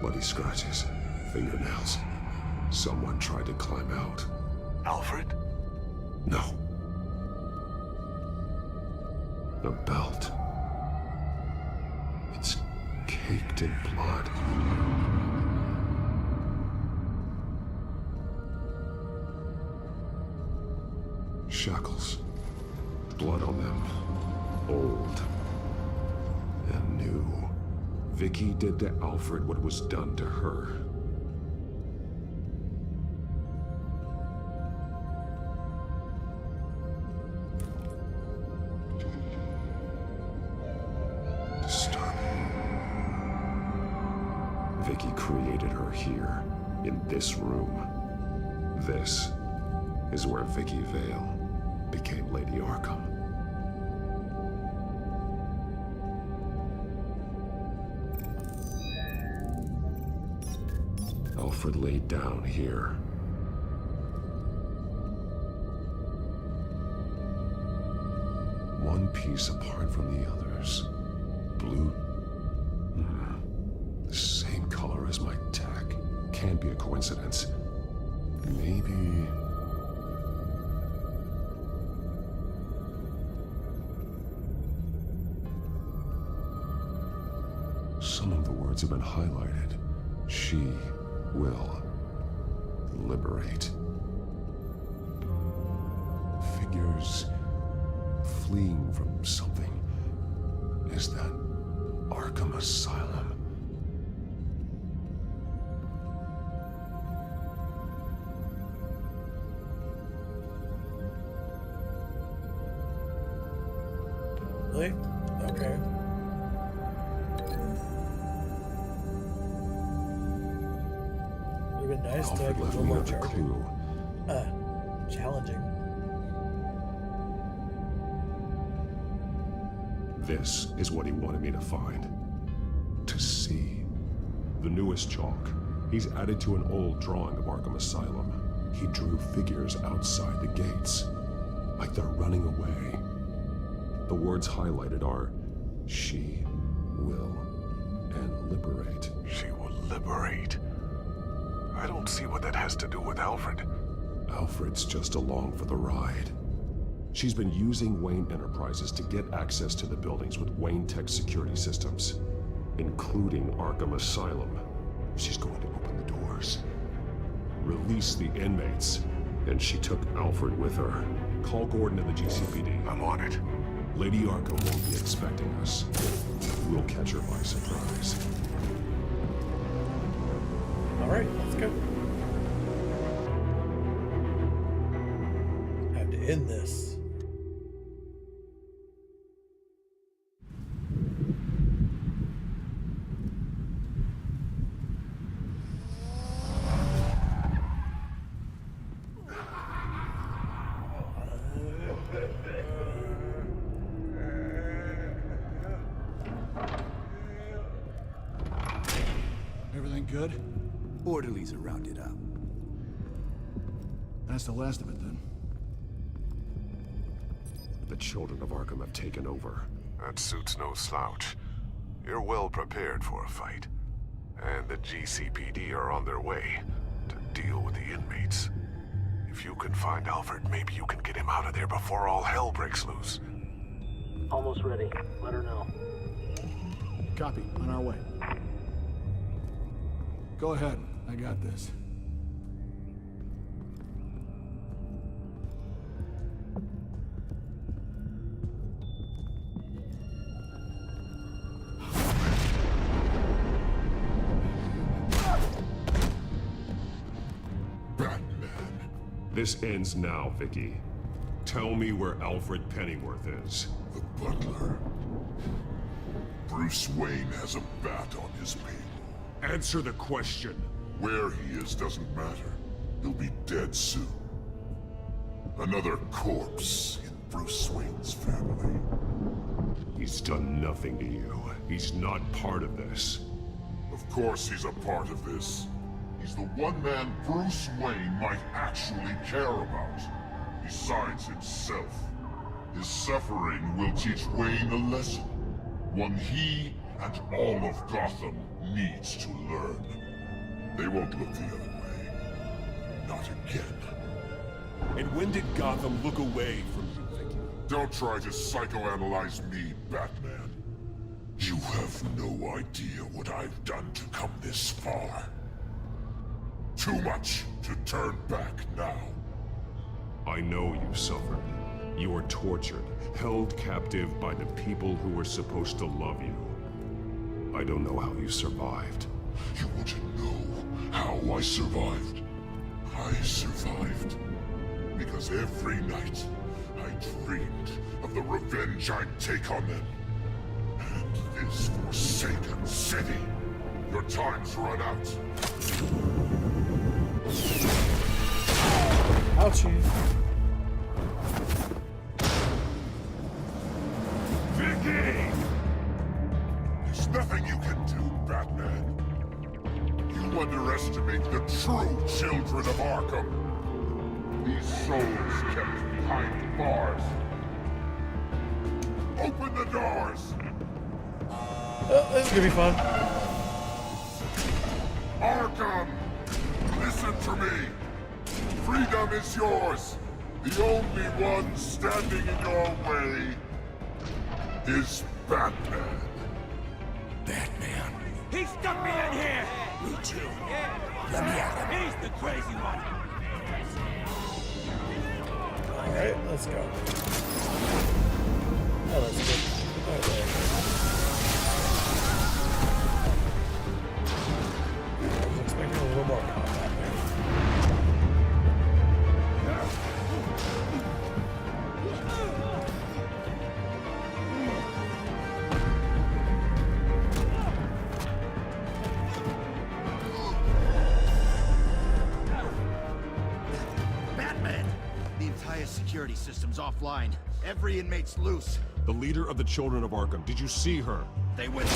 Bloody scratches, fingernails. Someone tried to climb out. Alfred? No. A belt. It's caked in blood. Shackles. Blood on them. Old. And new. Vicky did to Alfred what was done to her. Disturbing. Vicky created her here, in this room. This is where Vicky Vale became Lady Arkham. Alfred laid down here. one piece apart from the others. Blue. The same color as my tech. Can't be a coincidence. Maybe... Some of the words have been highlighted. She will liberate. Figures fleeing from something. Is that Arkham Asylum? Really? Okay. Would have been nice to like a little more charging. Challenging. This is what he wanted me to find. To see. The newest chalk. He's added to an old drawing of Arkham Asylum. He drew figures outside the gates. Like they're running away. The words highlighted are, she will, and liberate. She will liberate? I don't see what that has to do with Alfred. Alfred's just along for the ride. She's been using Wayne Enterprises to get access to the buildings with Wayne Tech security systems, including Arkham Asylum. She's going to open the doors, release the inmates, and she took Alfred with her. Call Gordon and the GCPD. I'm on it. Lady Arkham won't be expecting us. We'll catch her by surprise. All right, let's go. Have to end this. Everything good? Orderlies are rounded up. That's the last of it, then. The children of Arkham have taken over. That suit's no slouch. You're well prepared for a fight. And the GCPD are on their way to deal with the inmates. If you can find Alfred, maybe you can get him out of there before all hell breaks loose. Almost ready. Let her know. Copy. On our way. Go ahead. I got this. This ends now, Vicky. Tell me where Alfred Pennyworth is. The butler. Bruce Wayne has a bat on his payroll. Answer the question. Where he is doesn't matter. He'll be dead soon. Another corpse in Bruce Wayne's family. He's done nothing to you. He's not part of this. Of course he's a part of this. He's the one man Bruce Wayne might actually care about. Besides himself. His suffering will teach Wayne a lesson. One he and all of Gotham needs to learn. They won't look the other way. Not again. And when did Gotham look away from you, Vicky? Don't try to psychoanalyze me, Batman. You have no idea what I've done to come this far. Too much to turn back now. I know you suffered. You were tortured, held captive by the people who were supposed to love you. I don't know how you survived. You want to know how I survived? I survived because every night I dreamed of the revenge I'd take on them. And this forsaken city. Your time's run out. Ouchie. Vicky! There's nothing you can do, Batman. You underestimate the true children of Arkham. These souls kept behind bars. Open the doors! Oh, this is gonna be fun. Arkham! Listen to me! Freedom is yours! The only one standing in your way is Batman. Batman. He stuck me in here! Me too. Let me at him. He's the crazy one. Alright, let's go. Oh, let's go. Right there. I was expecting a little more combat there. Batman! The entire security system's offline. Every inmate's loose. The leader of the Children of Arkham, did you see her? They went.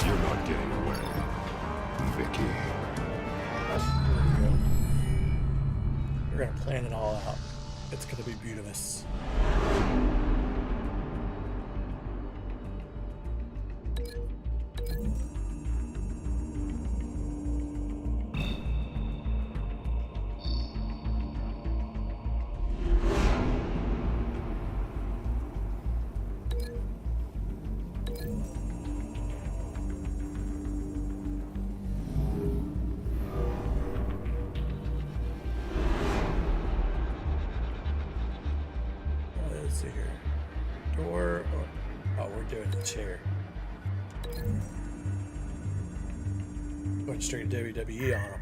You're not getting away, Vicky. We're gonna plan it all out. It's gonna be beautiful. Let's see here. Door or oh, we're doing the chair. Going straight WWE on them.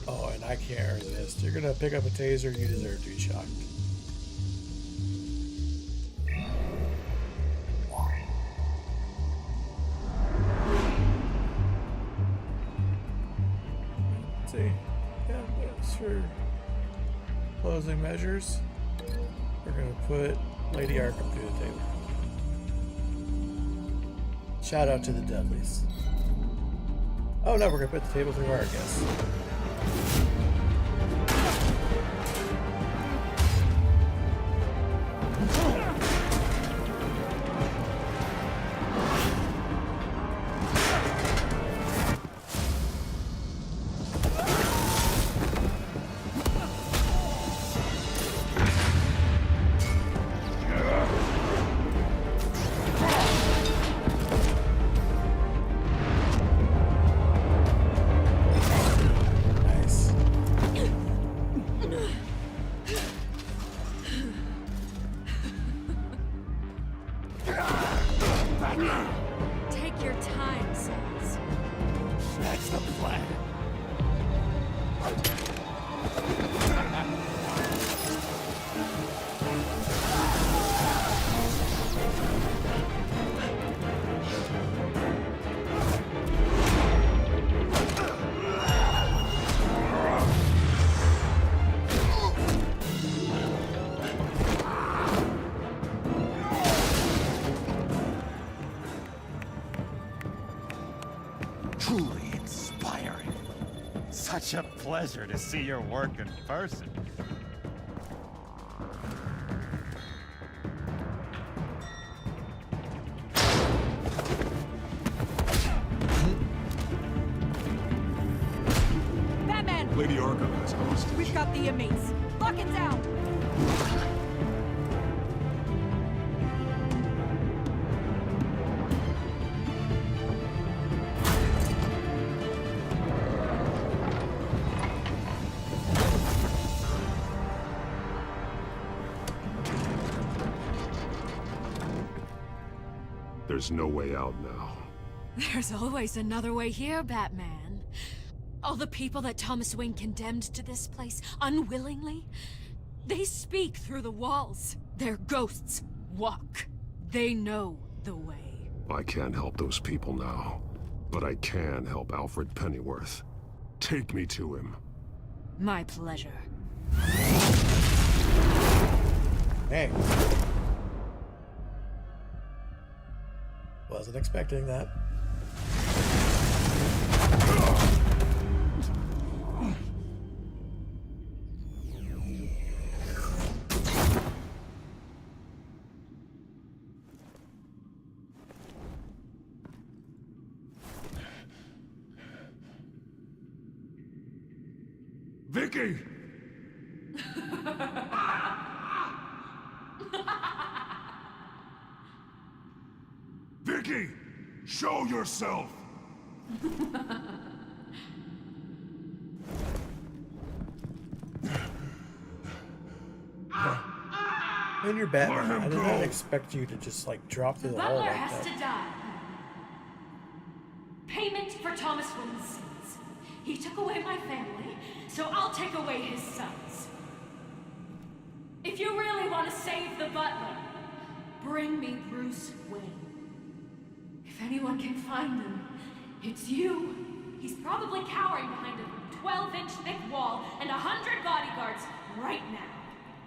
Oh, and I can't resist. You're gonna pick up a taser, you deserve to be shocked. Let's see. Yeah, that's for closing measures. We're gonna put Lady Arkham through the table. Shout out to the Dudleys. Oh no, we're gonna put the table through her, I guess. Take your time, Sons. That's the plan. Truly inspiring. Such a pleasure to see your work in person. Batman! Lady Arkham has hostage. We've got the inmates. Lock it down! There's no way out now. There's always another way here, Batman. All the people that Thomas Wayne condemned to this place unwillingly, they speak through the walls. Their ghosts walk. They know the way. I can't help those people now, but I can help Alfred Pennyworth. Take me to him. My pleasure. Hey. Wasn't expecting that. Vicky! Vicky! Show yourself! When you're Batman, I did not expect you to just like drop through the hole Butler like has that. to die. Payment for Thomas Wayne's sins. He took away my family, so I'll take away his sons. If you really want to save the Butler, bring me Bruce Wayne. If anyone can find him, it's you. He's probably cowering behind a 12-inch thick wall and 100 bodyguards right now.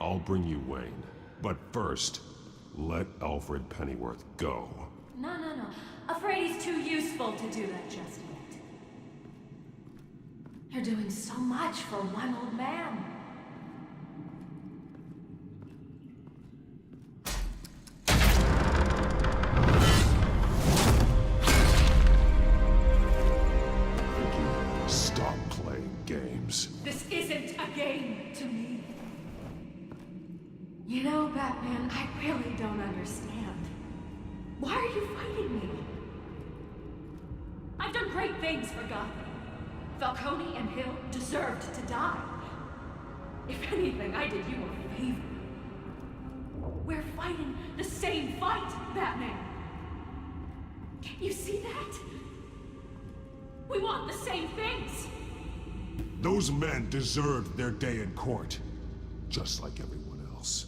I'll bring you Wayne, but first, let Alfred Pennyworth go. No. Afraid he's too useful to do that just yet. You're doing so much for one old man. Stop playing games. This isn't a game to me. You know, Batman, I really don't understand. Why are you fighting me? I've done great things for Gotham. Falcone and Hill deserved to die. If anything, I did you a favor. We're fighting the same fight, Batman. Can't you see that? We want the same things. Those men deserved their day in court, just like everyone else.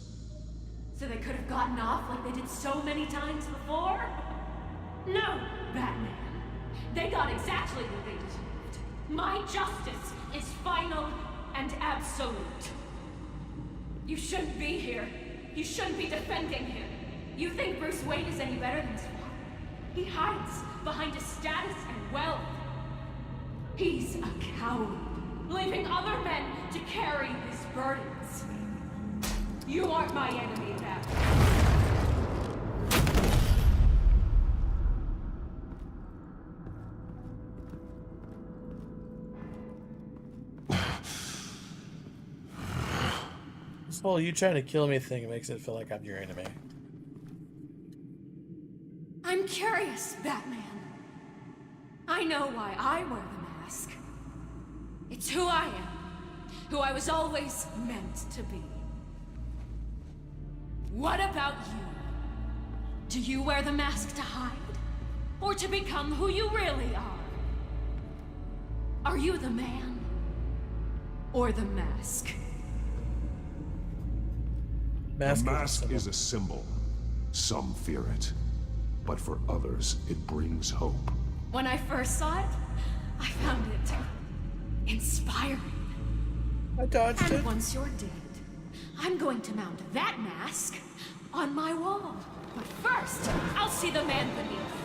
So they could have gotten off like they did so many times before? No, Batman. They got exactly what they deserved. My justice is final and absolute. You shouldn't be here. You shouldn't be defending him. You think Bruce Wayne is any better than his father? He hides behind his status and wealth. He's a coward, leaving other men to carry his burdens. You aren't my enemy, Batman. This whole you trying to kill me thing makes it feel like I'm your enemy. I'm curious, Batman. I know why I wear the mask. It's who I am, who I was always meant to be. What about you? Do you wear the mask to hide? Or to become who you really are? Are you the man? Or the mask? The mask is a symbol. Some fear it. But for others, it brings hope. When I first saw it, I found it inspiring. I dodged it. And once you're dead, I'm going to mount that mask on my wall. But first, I'll see the man beneath.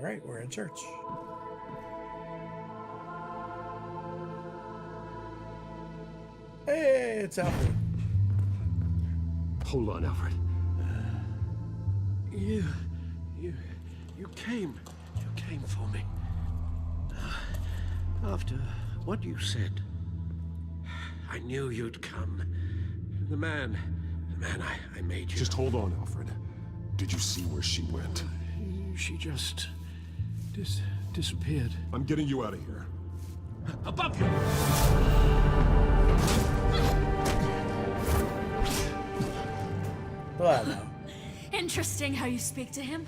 Alright, we're in church. Hey, it's Alfred. Hold on, Alfred. You came for me. After what you said, I knew you'd come. The man I made you. Just hold on, Alfred. Did you see where she went? She just disappeared. I'm getting you out of here. Above you! Well, no. Interesting how you speak to him.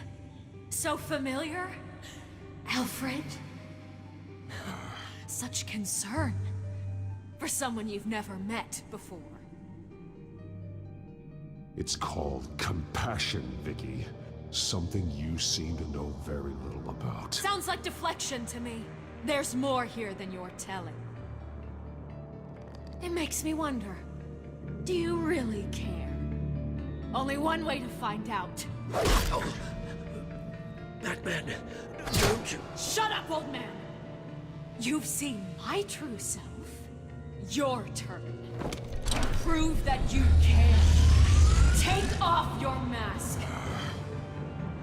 So familiar. Alfred. Such concern for someone you've never met before. It's called compassion, Vicky. Something you seem to know very little about. Sounds like deflection to me. There's more here than you're telling. It makes me wonder, do you really care? Only one way to find out. Batman, don't you... Shut up, old man! You've seen my true self. Your turn. Prove that you care. Take off your mask.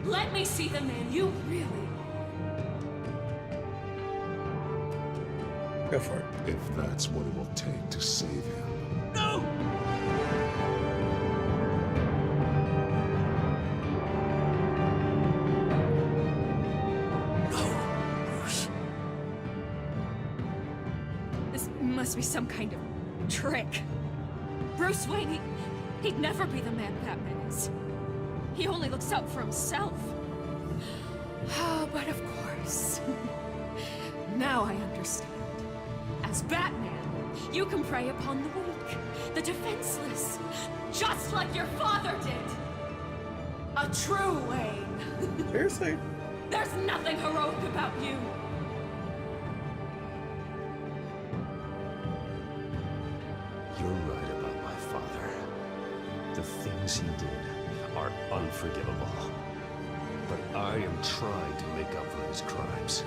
Let me see the man you really are. Go for it. If that's what it will take to save him. No! This must be some kind of trick. Bruce Wayne, he'd never be the man Batman is. He only looks out for himself. Oh, but of course. Now I understand. As Batman, you can prey upon the weak, the defenseless, just like your father did. A true Wayne. Seriously? There's nothing heroic about you. You're right about my father. The things he did are unforgivable. But I am trying to make up for his crimes.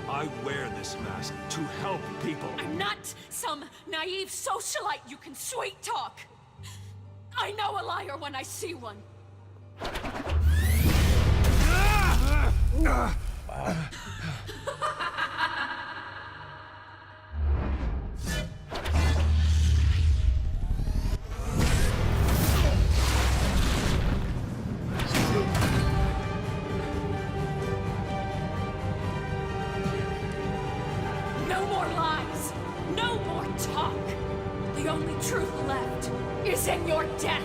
I wear this mask to help people. I'm not some naive socialite you can sweet talk. I know a liar when I see one. Wow. No more lies. No more talk. The only truth left is in your death.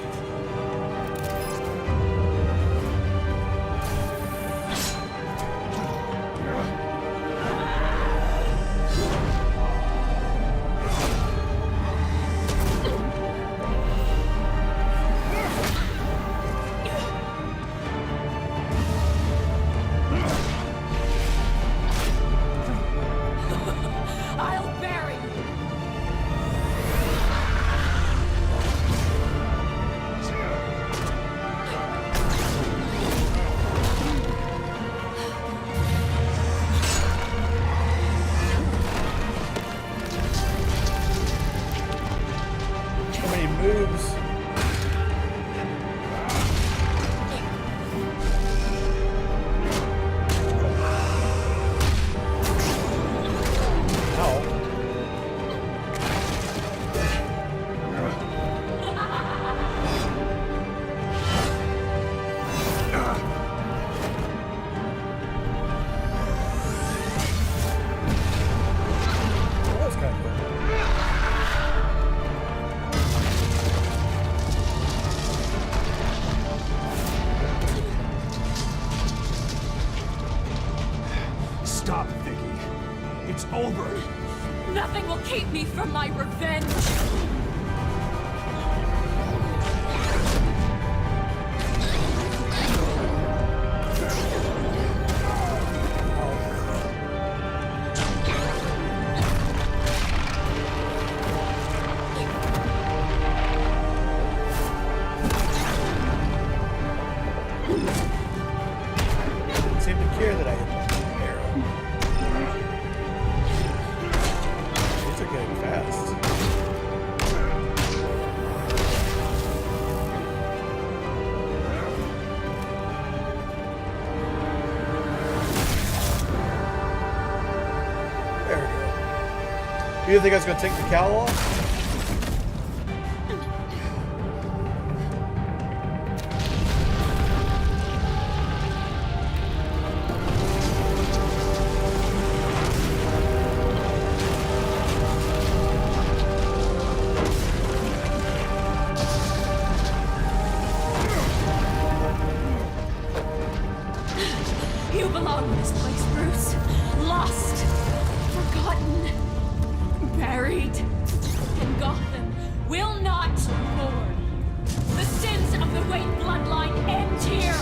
I'll bury you. So many moves. That was kind of cool. Stop, Vicky. It's over. Nothing will keep me from my revenge. Didn't seem to care that I hit the arrow. These are getting fast. There we go. You think I was going to take the cowl off? belong in this place, Bruce. Lost, forgotten, buried. And Gotham will not mourn. The sins of the Wayne bloodline end here.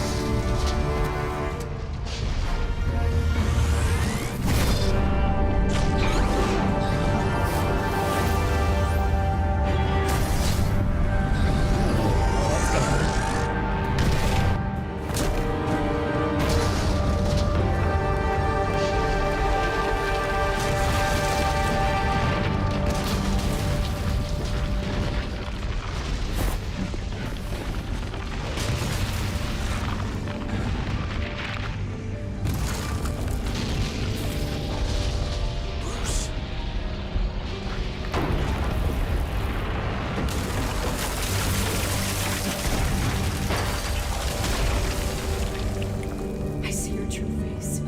I see your true face.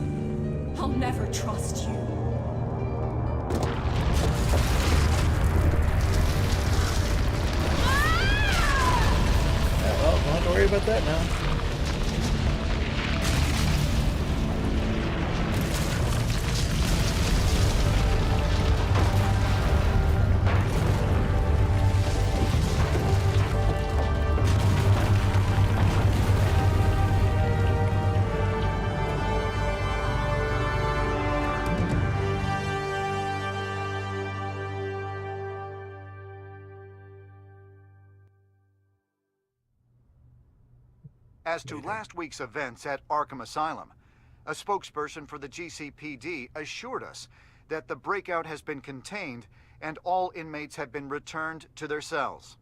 I'll never trust you. Well, don't have to worry about that now. As to last week's events at Arkham Asylum, a spokesperson for the GCPD assured us that the breakout has been contained and all inmates have been returned to their cells.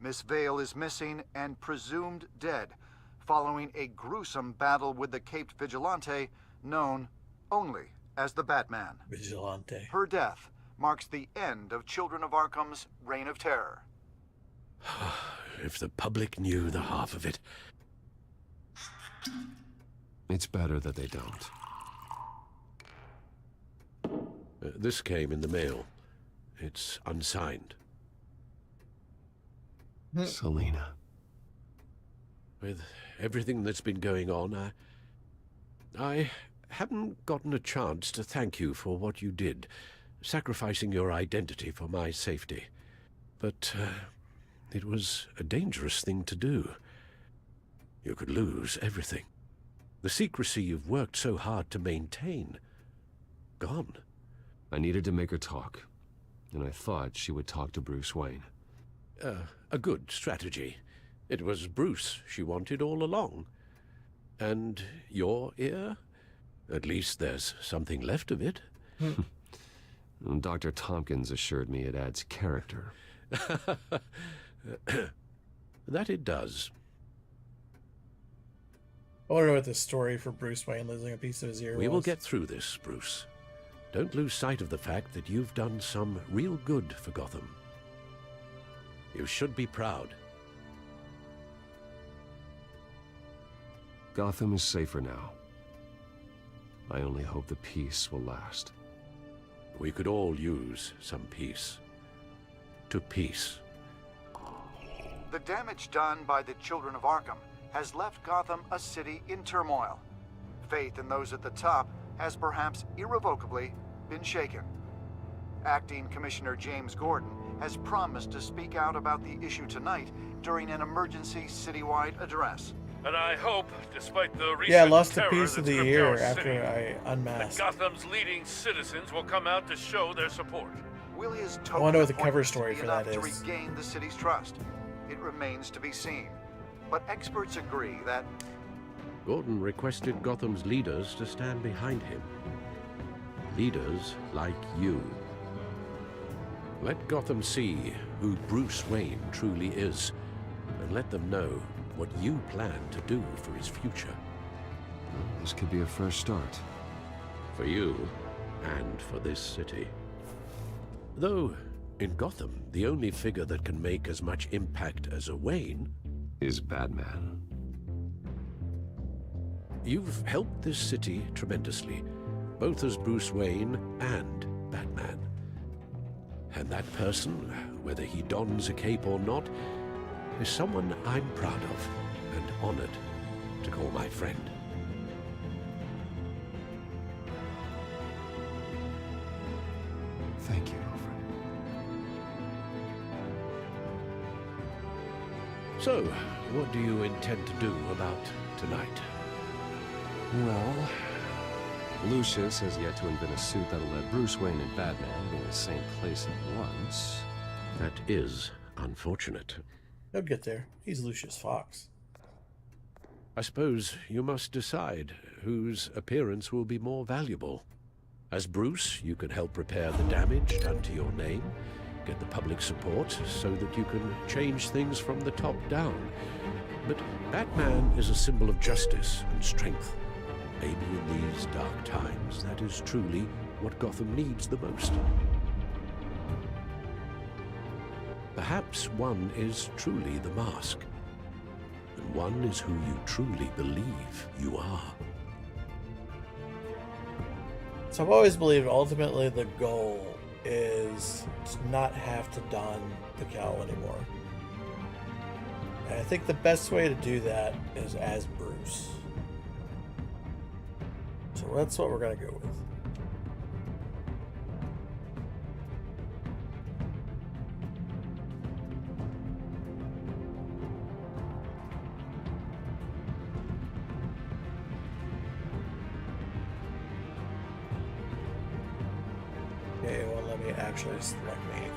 Miss Vale is missing and presumed dead following a gruesome battle with the caped vigilante known only as the Batman. Vigilante. Her death marks the end of Children of Arkham's reign of terror. If the public knew the half of it. It's better that they don't. This came in the mail. It's unsigned. Selina. With everything that's been going on, I haven't gotten a chance to thank you for what you did, sacrificing your identity for my safety. But it was a dangerous thing to do. You could lose everything. The secrecy you've worked so hard to maintain. Gone. I needed to make her talk, and I thought she would talk to Bruce Wayne. A good strategy. It was Bruce she wanted all along. And your ear? At least there's something left of it. Dr. Tompkins assured me it adds character. That it does. I wonder what the story for Bruce Wayne losing a piece of his ear We was. will get through this, Bruce. Don't lose sight of the fact that you've done some real good for Gotham. You should be proud. Gotham is safer now. I only hope the peace will last. We could all use some peace. To peace. The damage done by the Children of Arkham has left Gotham a city in turmoil. Faith in those at the top has perhaps irrevocably been shaken. Acting Commissioner James Gordon has promised to speak out about the issue tonight during an emergency citywide address. And I hope, despite the recent Yeah, I lost a terror piece of that's the gripped ear our after city, I unmasked. that Gotham's leading citizens will come out to show their support. Will his I wonder what the token cover appointments story be for enough that to is. regain the city's trust? It remains to be seen. But experts agree that Gordon requested Gotham's leaders to stand behind him. Leaders like you. Let Gotham see who Bruce Wayne truly is, and let them know what you plan to do for his future. This could be a first start. For you, and for this city. Though, in Gotham, the only figure that can make as much impact as a Wayne is Batman. You've helped this city tremendously, both as Bruce Wayne and Batman. And that person, whether he dons a cape or not, is someone I'm proud of and honored to call my friend. So, what do you intend to do about tonight? Well, Lucius has yet to invent a suit that'll let Bruce Wayne and Batman be in the same place at once. That is unfortunate. He'll get there. He's Lucius Fox. I suppose you must decide whose appearance will be more valuable. As Bruce, you can help repair the damage done to your name, get the public support so that you can change things from the top down. But Batman is a symbol of justice and strength. Maybe in these dark times, that is truly what Gotham needs the most. Perhaps one is truly the mask, and one is who you truly believe you are. So I've always believed ultimately the goal is to not have to don the cowl anymore. And I think the best way to do that is as Bruce. So that's what we're going to go with. Okay, it won't let me actually select anything.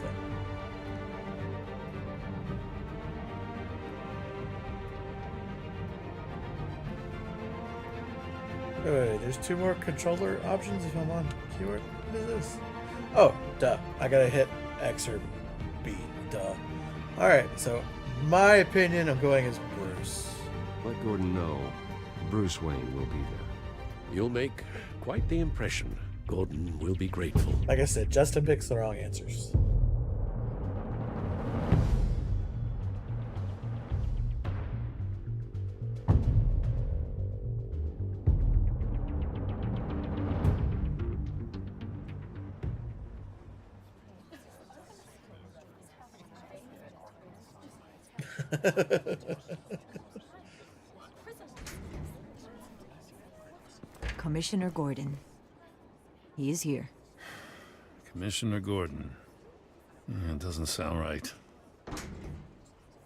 Wait, there's 2 more controller options if I'm on keyword. What is this? Oh, duh. I gotta hit X or B. Duh. Alright, so my opinion, I'm going as Bruce. Let Gordon know Bruce Wayne will be there. You'll make quite the impression. Gordon will be grateful. Like I said, Justin picks the wrong answers. Commissioner Gordon. He is here. Commissioner Gordon. It doesn't sound right.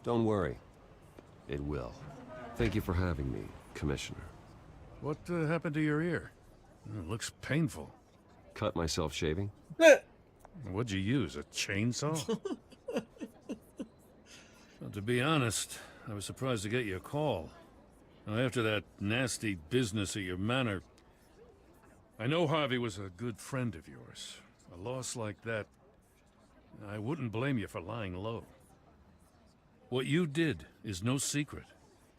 Don't worry. It will. Thank you for having me, Commissioner. What happened to your ear? It looks painful. Cut myself shaving? What'd you use, a chainsaw? Well, to be honest, I was surprised to get your call. Now, after that nasty business at your manor, I know Harvey was a good friend of yours. A loss like that, I wouldn't blame you for lying low. What you did is no secret.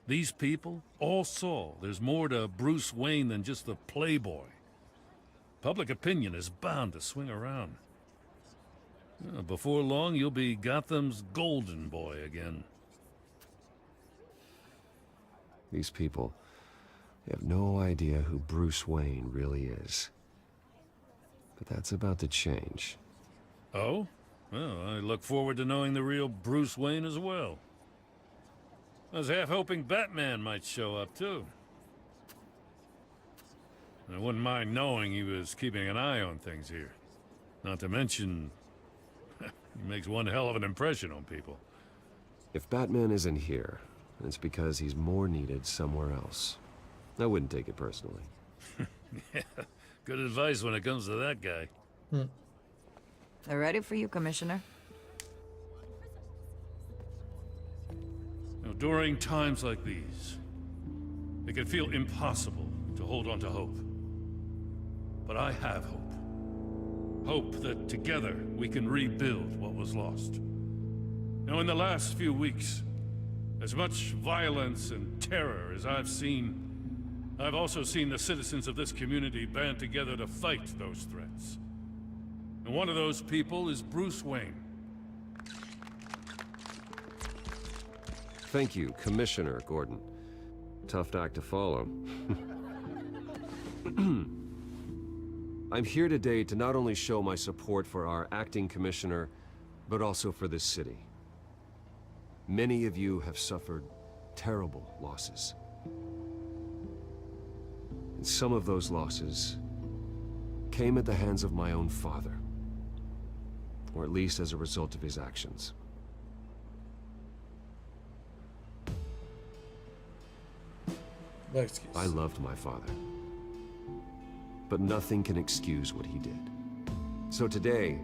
These people all saw there's more to Bruce Wayne than just the playboy. Public opinion is bound to swing around. Before long, you'll be Gotham's golden boy again. These people have no idea who Bruce Wayne really is. But that's about to change. Oh? Well, I look forward to knowing the real Bruce Wayne as well. I was half hoping Batman might show up, too. I wouldn't mind knowing he was keeping an eye on things here. Not to mention, he makes one hell of an impression on people. If Batman isn't here, it's because he's more needed somewhere else. I wouldn't take it personally. Yeah, good advice when it comes to that guy. They're ready for you, Commissioner. Now, during times like these, it can feel impossible to hold on to hope. But I have hope. Hope that together we can rebuild what was lost. Now, in the last few weeks, as much violence and terror as I've seen, I've also seen the citizens of this community band together to fight those threats. And one of those people is Bruce Wayne. Thank you, Commissioner Gordon. Tough act to follow. I'm here today to not only show my support for our acting commissioner, but also for this city. Many of you have suffered terrible losses. And some of those losses came at the hands of my own father. Or at least as a result of his actions. No excuse. I loved my father. But nothing can excuse what he did. So today,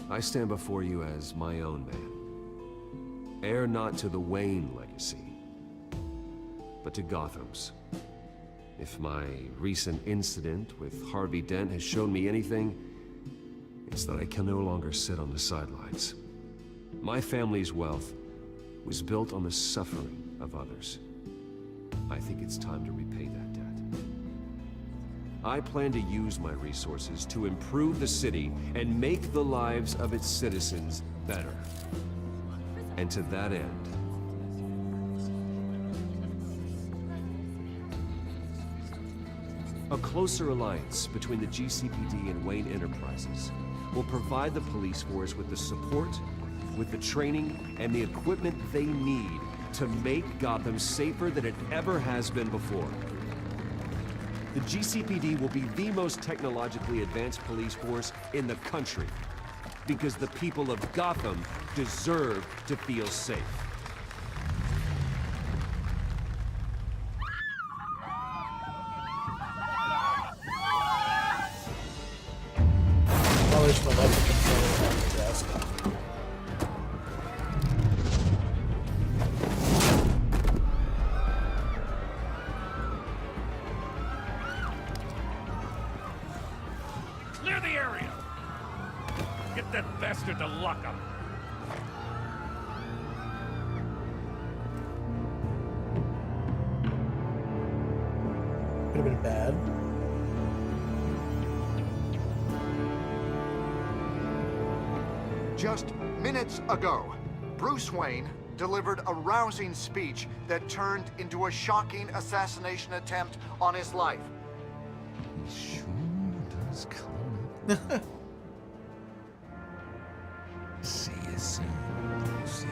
I stand before you as my own man. Heir not to the Wayne legacy, but to Gotham's. If my recent incident with Harvey Dent has shown me anything, it's that I can no longer sit on the sidelines. My family's wealth was built on the suffering of others. I think it's time to repay that debt. I plan to use my resources to improve the city and make the lives of its citizens better. And to that end, a closer alliance between the GCPD and Wayne Enterprises will provide the police force with the support, with the training, and the equipment they need to make Gotham safer than it ever has been before. The GCPD will be the most technologically advanced police force in the country, because the people of Gotham deserve to feel safe. Probably just went up the controller on the desk. Clear the area! Get that bastard to lock up! Could have been bad. Just minutes ago, Bruce Wayne delivered a rousing speech that turned into a shocking assassination attempt on his life. He sure does clone it. See you soon, Lucy.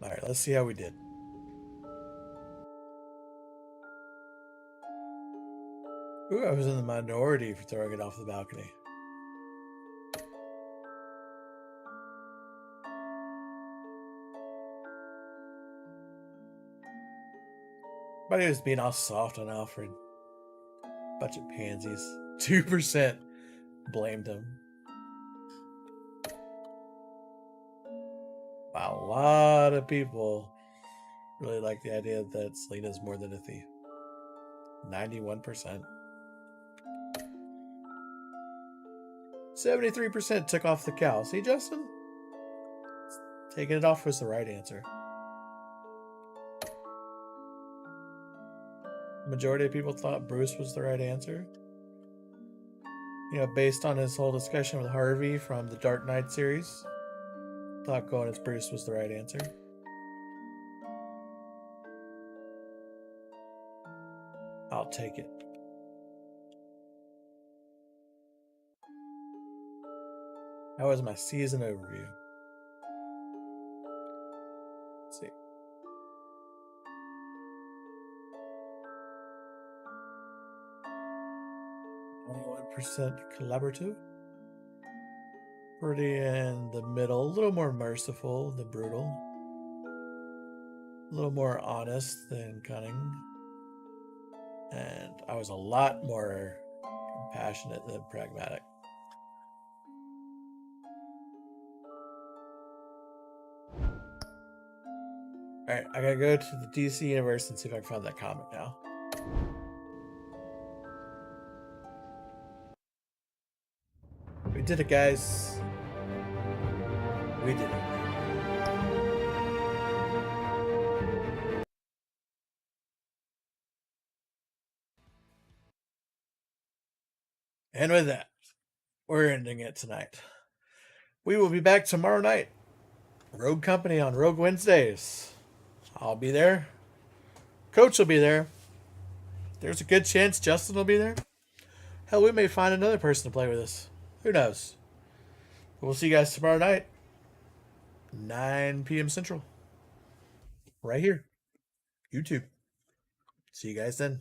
Alright, let's see how we did. Ooh, I was in the minority for throwing it off the balcony. But he was being all soft on Alfred. Bunch of pansies. 2% blamed him. Wow, a lot of people really like the idea that Selena's more than a thief. 91%. 73% took off the cow. See, Justin? Taking it off was the right answer. Majority of people thought Bruce was the right answer. You know, based on his whole discussion with Harvey from the Dark Knight series, thought going as Bruce was the right answer. I'll take it. That was my season overview. Let's see. 21% collaborative. Pretty in the middle. A little more merciful than brutal. A little more honest than cunning. And I was a lot more compassionate than pragmatic. Alright, I gotta go to the DC universe and see if I can find that comic now. We did it, guys. We did it. And with that, we're ending it tonight. We will be back tomorrow night. Rogue Company on Rogue Wednesdays. I'll be there. Coach will be there. There's a good chance Justin will be there. Hell, we may find another person to play with us. Who knows? But we'll see you guys tomorrow night. 9 p.m. Central. Right here. YouTube. See you guys then.